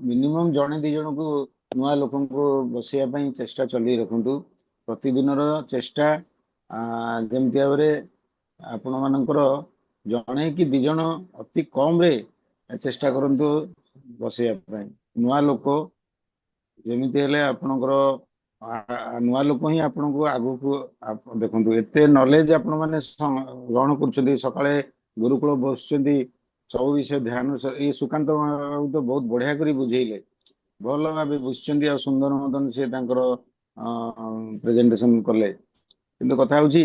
ମିନିମମ୍ ଜଣେ ଦି ଜଣଙ୍କୁ ନୂଆ ଲୋକଙ୍କୁ ବସେଇବା ପାଇଁ ଚେଷ୍ଟା ଚଲେଇ ରଖନ୍ତୁ ପ୍ରତିଦିନର ଚେଷ୍ଟା ଯେମିତି ଭାବରେ ଆପଣ ମାନଙ୍କର ଜଣେ କି ଦି ଜଣ ଅତି କମ ରେ ଚେଷ୍ଟା କରନ୍ତୁ ବସେଇବା ପାଇଁ ନୂଆ ଲୋକ ଯେମିତି ହେଲେ ଆପଣଙ୍କର ନୂଆ ଲୋକ ହିଁ ଆପଣଙ୍କୁ ଆଗକୁ ଦେଖନ୍ତୁ ଏତେ ନଲେଜ ଆପଣ ମାନେ ଗ୍ରହଣ କରୁଛନ୍ତି ସକାଳେ ଗୁରୁକୁଳ ବସୁଛନ୍ତି ସବୁ ବିଷୟ ଧ୍ୟାନ ଏଇ ସୁକାନ୍ତ ବାବୁ ତ ବହୁତ ବଢିଆ କରି ବୁଝେଇଲେ ଭଲ ଭାବେ ବୁଝିଛନ୍ତି ଆଉ ସୁନ୍ଦର ମଦନ ସେ ତାଙ୍କର ପ୍ରେଜେଣ୍ଟେସନ କଲେ କିନ୍ତୁ କଥା ହଉଛି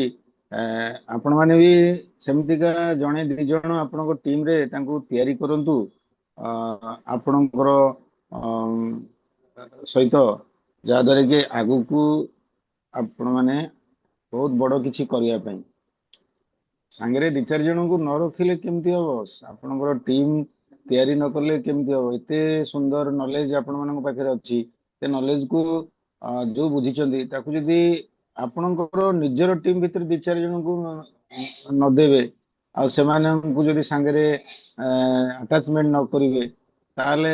ଆପଣ ମାନେ ବି ସେମିତିକା ଜଣେ ଦି ଜଣ ଆପଣଙ୍କ ଟିମ ରେ ତାଙ୍କୁ ତିଆରି କରନ୍ତୁ ଆପଣଙ୍କର ସହିତ ଯାହା ଦ୍ୱାରା କି ଆଗକୁ ଆପଣ ମାନେ ବହୁତ ବଡ କିଛି କରିବା ପାଇଁ ସାଙ୍ଗରେ ଦି ଚାରି ଜଣଙ୍କୁ ନ ରଖିଲେ କେମିତି ହବ ଆପଣଙ୍କର ଟିମ୍ ତିଆରି ନ କଲେ କେମିତି ହବ ଏତେ ସୁନ୍ଦର ନଲେଜ ଆପଣ ମାନଙ୍କ ପାଖରେ ଅଛି ସେ ନଲେଜ କୁ ଯୋଉ ବୁଝିଛନ୍ତି ତାକୁ ଯଦି ଆପଣଙ୍କର ନିଜର ଟିମ୍ ଭିତରେ ଦି ଚାରି ଜଣଙ୍କୁ ନଦେବେ ଆଉ ସେମାନଙ୍କୁ ଯଦି ସାଙ୍ଗରେ ଆଟାଚମେଣ୍ଟ ନ କରିବେ ତାହେଲେ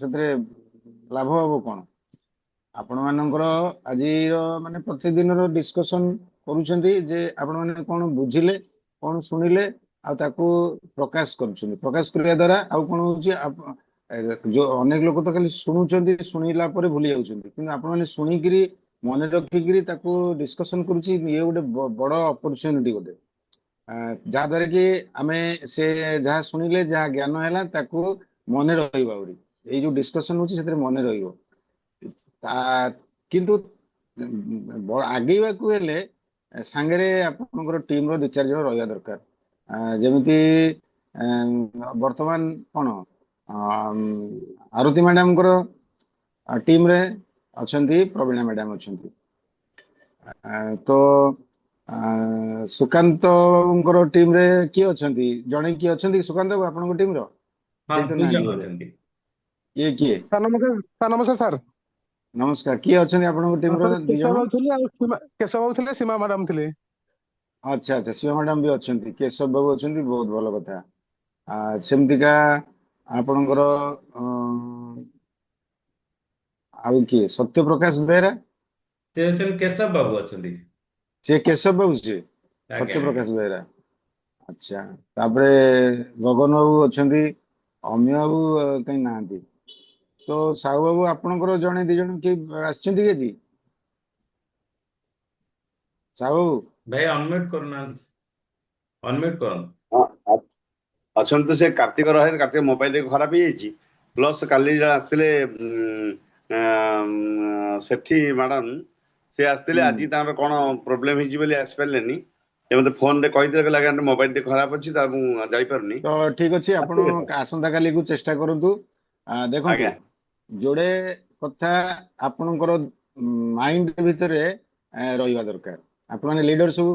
ସେଥିରେ ଲାଭ ହବ କଣ ଆପଣ ମାନଙ୍କର ଆଜିର ମାନେ ପ୍ରତିଦିନର ଡିସକସନ କରୁଛନ୍ତି ଯେ ଆପଣ ମାନେ କଣ ବୁଝିଲେ କଣ ଶୁଣିଲେ ଆଉ ତାକୁ ପ୍ରକାଶ କରୁଛନ୍ତି ପ୍ରକାଶ କରିବା ଦ୍ଵାରା ଆଉ କଣ ହଉଛି ଯୋଉ ଅନେକ ଲୋକ ତ ଖାଲି ଶୁଣୁଛନ୍ତି ଶୁଣିଲା ପରେ ଭୁଲି ଯାଉଛନ୍ତି କିନ୍ତୁ ଆପଣ ମାନେ ଶୁଣିକିରି ମନେ ରଖିକିରି ତାକୁ ଡିସକସନ କରୁଛି ଇଏ ଗୋଟେ ବଡ ଅପରଚୁନିଟି ଗୋଟେ ଯାହା ଦ୍ୱାରା କି ଆମେ ସେ ଯାହା ଶୁଣିଲେ ଯାହା ଜ୍ଞାନ ହେଲା ତାକୁ ମନେ ରହିବ ଆହୁରି ଏଇ ଯୋଉ ଡିସକସନ ହଉଛି ସେଥିରେ ମନେ ରହିବ ତା କିନ୍ତୁ ଆଗେଇବାକୁ ହେଲେ ସାଙ୍ଗରେ ଆପଣଙ୍କର ଟିମ ର ଦି ଚାରି ଜଣ ରହିବା ଦରକାର ଯେମିତି ବର୍ତ୍ତମାନ କଣ ଆରତୀ ମ୍ୟାଡାମଙ୍କର टीम रे अछंती प्रवीणा मैडम अछंती तो सुकांत बाबूंकर टीम रे किए अछंती जणे किए अछंती सुकांत बाबू आपन टीम रो हाँ केही तो 2 जण नांदी बोले ଅଛନ୍ତି। ये किए ସାର୍ ନମସ୍କାର ସାର୍ ନମସ୍କାର ସାର୍। नमस्कार किए अछंती आपन टीम रो ସାର୍ ଦି କେଶବ ଜଣ ବାବୁ ଥିଲେ ଆଉ କେଶବ ବାବୁ ଥିଲେ ସୀମା ମ୍ୟାଡାମ ଥିଲେ। अच्छा अच्छा शिव मैडम भी अछंती केशव बाबू अछंती बहुत भलो कथा सेमतिका आपणकर ଆଉ କିଏ ସତ୍ୟ ପ୍ରକାଶ ବେହେରା ସେ ହଉଛନ୍ତି କେଶବ ବାବୁ ଅଛନ୍ତି। ସେ କେଶବ ବାବୁ ସେ ଆଜ୍ଞା ସତ୍ୟ ଆଜ୍ଞା। ପ୍ରକାଶ ବେହେରା ଆଚ୍ଛା ତାପରେ ଗଗନ ବାବୁ ଅଛନ୍ତି ଅମିୟ ବାବୁ କାହିଁ ନାହାନ୍ତି ତ ସାହୁ ବାବୁ ଆପଣଙ୍କର ଜଣେ ଦି ଜଣ କିଏ ଆସିଛନ୍ତି କି ଆଜି ସାହୁ ବାବୁ ଭାଇ ଅନମ୍ୟୁଟ କରୁନାହାନ୍ତି, ଅନମ୍ୟୁଟ କରନ୍ତୁ। ହଁ, ଅଛନ୍ତି ତ ସେ କାର୍ତ୍ତିକ ରହେ କାର୍ତ୍ତିକ ମୋବାଇଲ ଟିକେ ଖରାପ ହେଇଯାଇଛି ପ୍ଲସ୍ କାଲି ଯାହା ଆସିଥିଲେ ସେଠି ମ୍ୟାଡାମ ସେ ଆସିଥିଲେ ହୁଁ ଆଜି ତାଙ୍କର କଣ ପ୍ରୋବ୍ଲେମ ହେଇଛି ବୋଲି ଆସିପାରିଲେନି ସେ ମତେ ଫୋନରେ କହିଥିଲେ କହିଲେ ଆଜ୍ଞା ମୋବାଇଲ ଟିକେ ଖରାପ ଅଛି ତା ମୁଁ ଯାଇପାରୁନି ତ ଠିକ ଅଛି ଆପଣ ଆସିବେ ତ ଆସନ୍ତା କାଲିକୁ ଚେଷ୍ଟା କରନ୍ତୁ ଦେଖନ୍ତୁ ଆଜ୍ଞା ଯୋଡେ କଥା ଆପଣଙ୍କର ମାଇଣ୍ଡ ଭିତରେ ରହିବା ଦରକାର ଆପଣମାନେ ଲିଡର ସବୁ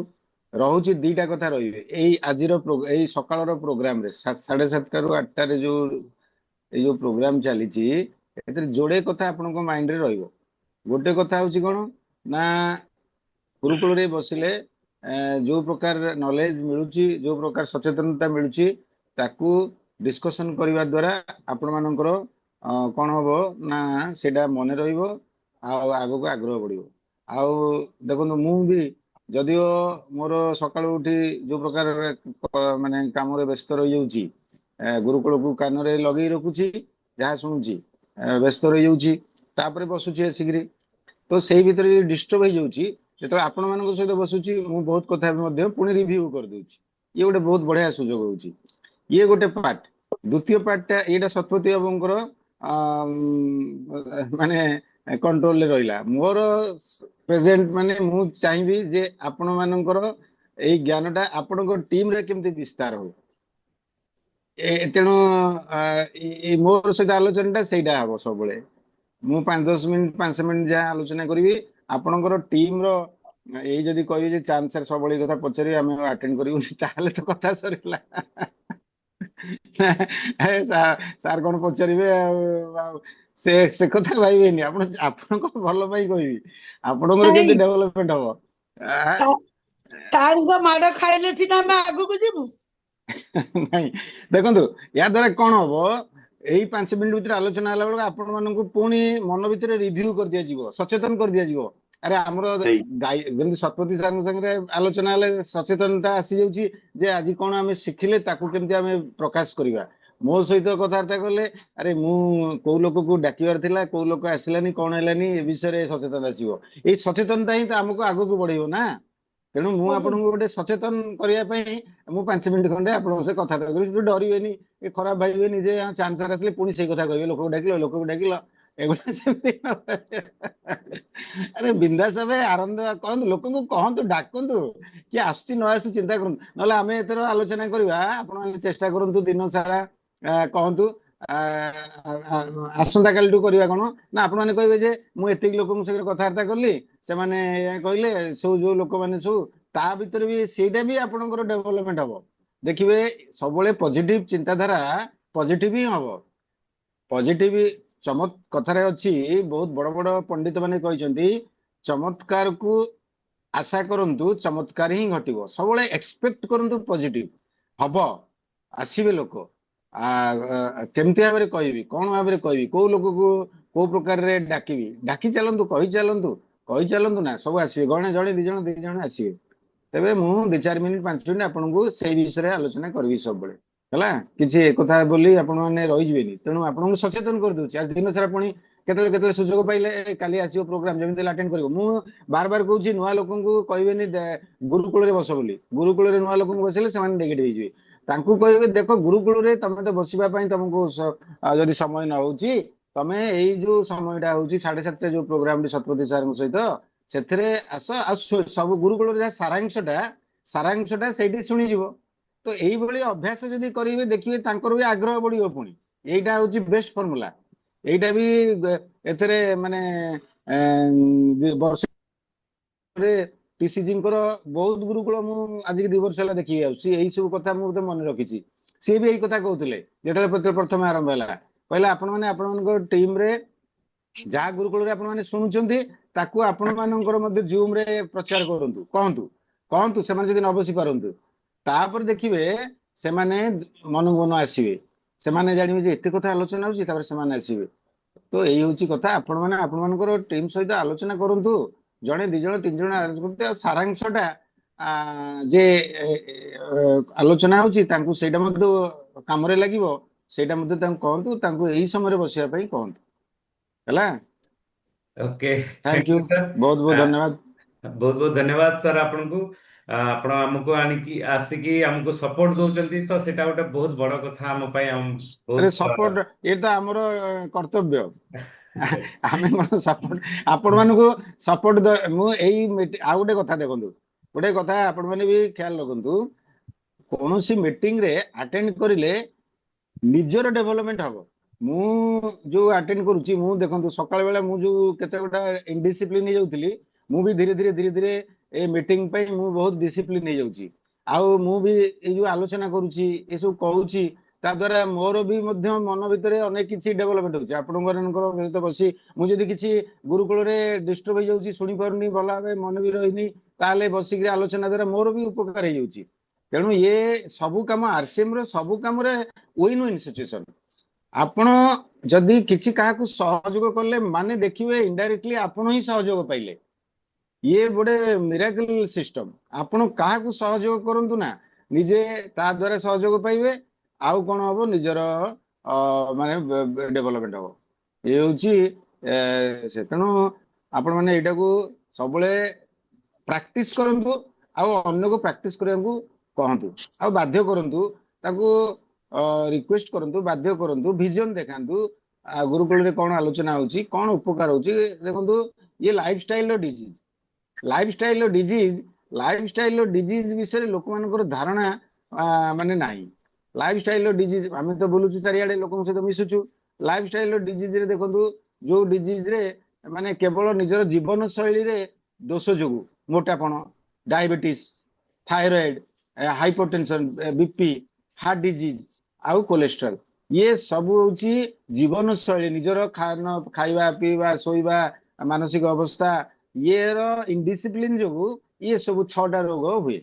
ରହୁଛି ଦିଟା କଥା ରହିବେ ଏଇ ଆଜିର ଏଇ ସକାଳର ପ୍ରୋଗ୍ରାମରେ 7:30ରୁ 8ଟାରେ ଏଇ ଯୋଉ ପ୍ରୋଗ୍ରାମ ଚାଲିଛି ଏଥିରେ ଯୋଡେ କଥା ଆପଣଙ୍କ ମାଇଣ୍ଡରେ ରହିବ ଗୋଟେ କଥା ହଉଛି କଣ ନା ଗୁରୁକୁଳରେ ବସିଲେ ଯୋଉ ପ୍ରକାର ନଲେଜ ମିଳୁଛି ଯୋଉ ପ୍ରକାର ସଚେତନତା ମିଳୁଛି ତାକୁ ଡିସ୍କସନ କରିବା ଦ୍ୱାରା ଆପଣମାନଙ୍କର କଣ ହବ ନା ସେଇଟା ମନେ ରହିବ ଆଉ ଆଗକୁ ଆଗ୍ରହ ବଢିବ ଆଉ ଦେଖନ୍ତୁ ମୁଁ ବି ଯଦିଓ ମୋର ସକାଳୁ ଉଠି ଯୋଉ ପ୍ରକାର ମାନେ କାମରେ ବ୍ୟସ୍ତ ରହିଯାଉଛି ଗୁରୁକୁଳକୁ କାନରେ ଲଗେଇ ରଖୁଛି ଯାହା ଶୁଣୁଛି ବ୍ୟସ୍ତ ରହିଯାଉଛି ତାପରେ ବସୁଛି ଆସିକିରି ତ ସେଇ ଭିତରେ ଡିଷ୍ଟର୍ବ ହେଇଯାଉଛି ଯେତେବେଳେ ଆପଣମାନଙ୍କ ସହିତ ବସୁଛି ମୁଁ ବହୁତ କଥା ମଧ୍ୟ ପୁଣି ରିଭ୍ୟୁ କରିଦଉଛି ଇଏ ଗୋଟେ ବହୁତ ବଢିଆ ସୁଯୋଗ ହଉଛି ଇଏ ଗୋଟେ ପାର୍ଟ ଦ୍ୱିତୀୟ ପାର୍ଟଟା ଏଇଟା ଶତପତି ବାବୁଙ୍କର ମାନେ କଣ୍ଟ୍ରୋଲରେ ରହିଲା ମୋର ପ୍ରେଜେଣ୍ଟ ମାନେ ମୁଁ ଚାହିଁବି ଯେ ଆପଣ ମାନଙ୍କର ଏଇ ଜ୍ଞାନଟା ଆପଣଙ୍କ ଟିମରେ କେମିତି ବିସ୍ତାର ହଉ ତେଣୁ ମୋର ସହିତ ଆଲୋଚନାଟା ସେଇଟା ହବ ସବୁବେଳେ ମୁଁ 5-10 ମିନିଟ୍ 5 ମିନିଟ୍ ଯାହା ଆଲୋଚନା କରିବି ଆପଣଙ୍କର ଟିମର ଏଇ ଯଦି କହିବେ ଯେ ଚାନ୍ଦ ସାର୍ ସବୁବେଳେ କଥା ପଚାରିବେ ଆମେ ଆଟେଣ୍ଡ କରିବୁନି ତାହେଲେ ତ କଥା ସରିଲା ସାର୍ କଣ ପଚାରିବେ ଆଉ ସେ ସେ କଥା ଭାବିବେନି ଆପଣ ଆପଣଙ୍କ ଭଲ ପାଇଁ କହିବି ଆପଣଙ୍କର ନାଇଁ କେମିତି ଡେଭଲପମେଣ୍ଟ ହବ ତାଙ୍କ ମାଡ ଖାଇଲେ ସିନା ଆମେ ଆଗକୁ ଯିବୁ। ନାଇଁ ଦେଖନ୍ତୁ ୟା ଦ୍ୱାରା କଣ ହବ ଏଇ 5 ମିନିଟ୍ ଭିତରେ ଆଲୋଚନା ହେଲା ବେଳକୁ ଆପଣ ମାନଙ୍କୁ ପୁଣି ମନ ଭିତରେ ରିଭ୍ୟୁ କରିଦିଆଯିବ ସଚେତନ କରିଦିଆଯିବ ଆରେ ଆମର ସେଇ ଯେମିତି ଶତପଥୀ ସାର୍ଙ୍କ ସାଙ୍ଗରେ ଆଲୋଚନା ହେଲେ ସଚେତନତା ଆସିଯାଉଛି ଯେ ଆଜି କଣ ଆମେ ଶିଖିଲେ ତାକୁ କେମିତି ଆମେ ପ୍ରକାଶ କରିବା ମୋ ସହିତ କଥାବାର୍ତ୍ତା କଲେ ଆରେ ମୁଁ କୋଉ ଲୋକକୁ ଡାକିବାର ଥିଲା କୋଉ ଲୋକ ଆସିଲାନି କଣ ହେଲାନି ଏ ବିଷୟରେ ସଚେତନତା ଆସିବ ଏଇ ସଚେତନତା ହିଁ ତ ଆମକୁ ଆଗକୁ ବଢେଇବ ନା ତେଣୁ ମୁଁ ଆପଣଙ୍କୁ ଗୋଟେ ସଚେତନ କରିବା ପାଇଁ ମୁଁ 5 ମିନିଟ୍ ଖଣ୍ଡେ ଆପଣଙ୍କ ସହ କଥାବାର୍ତ୍ତା କରିବି ସେଠୁ ଡରିବେନି ଖରାପ ଭାବିବେନି ଯେ ଚାନ୍ସ ସାର୍ ଆସିଲେ ପୁଣି ସେଇ କଥା କହିବେ ଲୋକକୁ ଡାକିଲ ଏଗୁଡ଼ା ସେମିତି ଆରେ ବିନ୍ଦାସ ଭାବେ ଆନନ୍ଦ କହନ୍ତୁ ଲୋକଙ୍କୁ କହନ୍ତୁ ଡାକନ୍ତୁ କିଏ ଆସୁଛି ନ ଆସୁଛି ଚିନ୍ତା କରନ୍ତୁ ନହେଲେ ଆମେ ଏଥର ଆଲୋଚନା କରିବା ଆପଣମାନେ ଚେଷ୍ଟା କରନ୍ତୁ ଦିନ ସାରା କହନ୍ତୁ ଆସନ୍ତା କାଲିଠୁ କରିବା କଣ ନା ଆପଣମାନେ କହିବେ ଯେ ମୁଁ ଏତିକି ଲୋକଙ୍କ ସାଙ୍ଗରେ କଥାବାର୍ତ୍ତା କଲି ସେମାନେ କହିଲେ ସବୁ ଯୋଉ ଲୋକମାନେ ସବୁ ତା ଭିତରେ ବି ସେଇଟା ବି ଆପଣଙ୍କର ଡେଭଲପମେଣ୍ଟ ହବ ଦେଖିବେ ସବୁବେଳେ ପଜିଟିଭ ଚିନ୍ତାଧାରା ପଜିଟିଭ ହିଁ ହବ ପଜିଟିଭ କଥାରେ ଅଛି ବହୁତ ବଡ ବଡ ପଣ୍ଡିତ ମାନେ କହିଛନ୍ତି ଚମତ୍କାରକୁ ଆଶା କରନ୍ତୁ ଚମତ୍କାର ହିଁ ଘଟିବ ସବୁବେଳେ ଏକ୍ସପେକ୍ଟ କରନ୍ତୁ ପଜିଟିଭ ହବ ଆସିବେ ଲୋକ କେମିତି ଭାବରେ କହିବି କଣ ଭାବରେ କହିବି କୋଉ ଲୋକକୁ କୋଉ ପ୍ରକାରରେ ଡାକିବି ଡାକି ଚାଲନ୍ତୁ କହି ଚାଲନ୍ତୁ ନା ସବୁ ଆସିବେ ଜଣେ ଦି ଜଣ ଆସିବେ ତେବେ ମୁଁ 2-4 ମିନିଟ୍ 5 ମିନିଟ୍ ଆପଣଙ୍କୁ ସେଇ ବିଷୟରେ ଆଲୋଚନା କରିବି ସବୁବେଳେ ହେଲା କିଛି ଏକଥା ବୋଲି ଆପଣମାନେ ରହିଯିବେନି ତେଣୁ ଆପଣଙ୍କୁ ସଚେତନ କରିଦଉଛି ଆଜି ଦିନ ସାରା ପୁଣି କେତେବେଳେ ସୁଯୋଗ ପାଇଲେ କାଲି ଆସିବ ପ୍ରୋଗ୍ରାମ ଯେମିତି ଆଟେଣ୍ଡ କରିବ ମୁଁ ବାର କହୁଛି ନୂଆ ଲୋକଙ୍କୁ କହିବେନି ଗୁରୁକୁଳରେ ବସ ବୋଲି ଗୁରୁକୁଳରେ ନୂଆ ଲୋକଙ୍କୁ ବସିଲେ ସେମାନେ ନେଗେଟିଭ ହେଇଯିବେ ତାଙ୍କୁ କହିବେ ଦେଖ ଗୁରୁକୁଳରେ ତମେ ତ ବସିବା ପାଇଁ ତମକୁ ଯଦି ସମୟ ନ ହଉଛି ତମେ ଏଇ ଯୋଉ ସମୟଟା ହଉଛି 7:30 ଯୋଉ ପ୍ରୋଗ୍ରାମଟି ଶତପଥୀ ସାର୍ଙ୍କ ସହିତ ସେଥିରେ ଆସ ଆଉ ସବୁ ଗୁରୁକୁଳରେ ଯାହା ସାରାଂଶଟା ସେଇଠି ଶୁଣିଯିବ ତ ଏଇଭଳି ଅଭ୍ୟାସ ଯଦି କରିବେ ଦେଖିବେ ତାଙ୍କର ବି ଆଗ୍ରହ ବଢିବ ପୁଣି ଏଇଟା ହଉଛି ବେଷ୍ଟ ଫର୍ମୁଲା এইଟା ବି ଏଥିରେ ମାନେ ବର୍ଷ ଟିସିଜିଙ୍କର ବହୁତ ଗୁରୁକୁଳ ମୁଁ ଆଜିକି 2 ବର୍ଷ ହେଲା ଦେଖିକି ଆସୁଛି। ଏଇ ସବୁ କଥା ମୁଁ ବୋଧେ ମନେ ରଖିଛି। ସିଏ ବି ଏଇ କଥା କହୁଥିଲେ ଯେତେବେଳେ ପ୍ରଥମେ ଆରମ୍ଭ ହେଲା, କହିଲେ ଆପଣମାନେ ଆପଣମାନଙ୍କ ଟିମରେ ଯାହା ଗୁରୁକୁଳରେ ଆପଣମାନେ ଶୁଣୁଛନ୍ତି ତାକୁ ଆପଣମାନଙ୍କର ମଧ୍ୟ ଜୁମରେ ପ୍ରଚାର କରନ୍ତୁ, କହନ୍ତୁ ସେମାନେ ଯଦି ନ ବସି ପାରନ୍ତୁ, ତାପରେ ଦେଖିବେ ସେମାନେ ମନକୁ ମନ ଆସିବେ, ସେମାନେ ଜାଣିବେ ଯେ ଏତେ କଥା ଆଲୋଚନା ହଉଛି, ତାପରେ ସେମାନେ ଆସିବେ। ତ ଏଇ ହଉଛି କଥା, ଆପଣମାନେ ଆପଣମାନଙ୍କର ଟିମ୍ ସହିତ ଆଲୋଚନା କରନ୍ତୁ, ଜଣେ 2 ଜଣ 3 ଜଣ ଆଲୋଚନା କରନ୍ତୁ, ଆଉ ସାରାଂଶଟା ଯେ ଆଲୋଚନା ହଉଛି ତାଙ୍କୁ ସେଇଟା ମଧ୍ୟ କାମରେ ଲାଗିବ, ସେଇଟା ମଧ୍ୟ ତାଙ୍କୁ କହନ୍ତୁ, ତାଙ୍କୁ ଏଇ ସମୟରେ ବସିବା ପାଇଁ କହନ୍ତୁ। ହେଲା, okay, thank thank you, you sir. ବହୁତ ବହୁତ ଧନ୍ୟବାଦ। ବହୁତ ବହୁତ ଧନ୍ୟବାଦ ସାର୍ ଆପଣଙ୍କୁ। ଆପଣ ଆମକୁ ଆଣିକି ଆସିକି ଆମକୁ ସପୋର୍ଟ ଦଉଛନ୍ତି, ତ ସେଇଟା ଗୋଟେ ବହୁତ ବଡ କଥା ଆମ ପାଇଁ। ଆରେ ବହୁତ ସପୋର୍ଟ ଏ ତ ଆମର କର୍ତ୍ତବ୍ୟ। ଆମେ କଣ ସପୋର୍ଟ ଆପଣମାନଙ୍କୁ ସପୋର୍ଟ ମୁଁ ଏଇ ଆଉ ଗୋଟେ କଥା ଦେଖନ୍ତୁ, ଗୋଟେ କଥା ଆପଣମାନେ ବି ଖ୍ୟାଲ ରଖନ୍ତୁ, କୌଣସି ମିଟିଂରେ ଆଟେଣ୍ଡ କରିଲେ ନିଜର ଡେଭଲପମେଣ୍ଟ ହବ। ମୁଁ ଯୋଉ ଆଟେଣ୍ଡ କରୁଛି, ମୁଁ ଦେଖନ୍ତୁ ସକାଳ ବେଳେ ମୁଁ ଯୋଉ କେତେ ଗୋଟା ଇନଡିସିପ୍ଲିନ ହେଇଯାଉଥିଲି, ମୁଁ ବି ଧୀରେ ଧୀରେ ଏ ମିଟିଂ ପାଇଁ ମୁଁ ବହୁତ ଡିସିପ୍ଲିନ ହେଇଯାଉଛି। ଆଉ ମୁଁ ବି ଏଇ ଯୋଉ ଆଲୋଚନା କରୁଛି, ଏସବୁ କହୁଛି, ତା ଦ୍ୱାରା ମୋର ବି ମଧ୍ୟ ମନ ଭିତରେ ଅନେକ କିଛି ଡେଭଲପମେଣ୍ଟ ହଉଛି। ଆପଣଙ୍କର ସହିତ ବସି ମୁଁ ଯଦି କିଛି ଗୁରୁକୁଳରେ ଡିଷ୍ଟର୍ବ ହେଇଯାଉଛି, ଶୁଣିପାରୁନି, ଭଲ ଭାବେ ମନେ ବି ରହିନି, ତାହେଲେ ବସିକିରି ଆଲୋଚନା ଦ୍ୱାରା ମୋର ବି ଉପକାର ହେଇଯାଉଛି। ତେଣୁ ଏ ସବୁ କାମ RCM ର ସବୁ କାମରେ ୱିନ୍ ୱିନ୍ ସିଚୁଏସନ। ଆପଣ ଯଦି କିଛି କାହାକୁ ସହଯୋଗ କଲେ ମାନେ ଦେଖିବେ ଇନଡାଇରେକ୍ଟଲି ଆପଣ ହିଁ ସହଯୋଗ ପାଇଲେ। ଇଏ ଗୋଟେ ମିରାକଲ ସିଷ୍ଟମ। ଆପଣ କାହାକୁ ସହଯୋଗ କରନ୍ତୁ ନା, ନିଜେ ତା ଦ୍ୱାରା ସହଯୋଗ ପାଇବେ, ଆଉ କଣ ହବ, ନିଜର ମାନେ ଡେଭଲପମେଣ୍ଟ ହବ। ଏ ହଉଛି ସେ। ତେଣୁ ଆପଣମାନେ ଏଇଟାକୁ ସବୁବେଳେ ପ୍ରାକ୍ଟିସ କରନ୍ତୁ, ଆଉ ଅନ୍ୟକୁ ପ୍ରାକ୍ଟିସ କରିବାକୁ କହନ୍ତୁ, ଆଉ ବାଧ୍ୟ କରନ୍ତୁ, ତାକୁ ରିକ୍ୱେଷ୍ଟ କରନ୍ତୁ, ବାଧ୍ୟ କରନ୍ତୁ, ଭିଜନ ଦେଖାନ୍ତୁ, ଗୁରୁକୁଳରେ କଣ ଆଲୋଚନା ହଉଛି, କଣ ଉପକାର ହଉଛି। ଦେଖନ୍ତୁ, ଇଏ ଲାଇଫଷ୍ଟାଇଲର ଡିଜିଜ, ଲାଇଫଷ୍ଟାଇଲର ଡିଜିଜ ବିଷୟରେ ଲୋକମାନଙ୍କର ଧାରଣା ମାନେ ନାହିଁ। ଲାଇଫଷ୍ଟାଇଲର ଡିଜିଜ, ଆମେ ତ ବୁଲୁଛୁ ଚାରିଆଡେ, ଲୋକଙ୍କ ସହିତ ମିଶୁଛୁ। ଲାଇଫଷ୍ଟାଇଲର ଡିଜିଜରେ ଦେଖନ୍ତୁ, ଯୋଉ ଡିଜିଜରେ ମାନେ କେବଳ ନିଜର ଜୀବନ ଶୈଳୀରେ ଦୋଷ ଯୋଗୁ, ମୋଟାପଣ, diabetes, thyroid, hypertension, BP, heart disease ଆଉ କୋଲେଷ୍ଟ୍ରଲ, ଇଏ ସବୁ ହଉଛି ଜୀବନ ଶୈଳୀ, ନିଜର ଖାଇବା ପିଇବା, ଶୋଇବା, ମାନସିକ ଅବସ୍ଥା, ଇଏର ଇନଡିସିପ୍ଲିନ ଯୋଗୁ ଇଏ ସବୁ 6ଟା ରୋଗ ହୁଏ।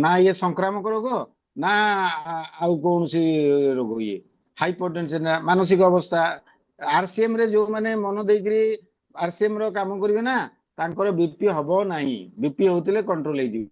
ନା ଇଏ ସଂକ୍ରାମକ ରୋଗ, ନା ଆଉ କୌଣସି ରୋଗ। ଇଏ ହାଇପରଟେନସନ, ମାନସିକ ଅବସ୍ଥା, RCM ରେ ଯୋଉମାନେ ମନ ଦେଇକିରି RCM ର କାମ କରିବେ ନା, ତାଙ୍କର ବିପି ହବ ନାହିଁ। ବିପି ହଉଥିଲେ କଣ୍ଟ୍ରୋଲ ହେଇଯିବ।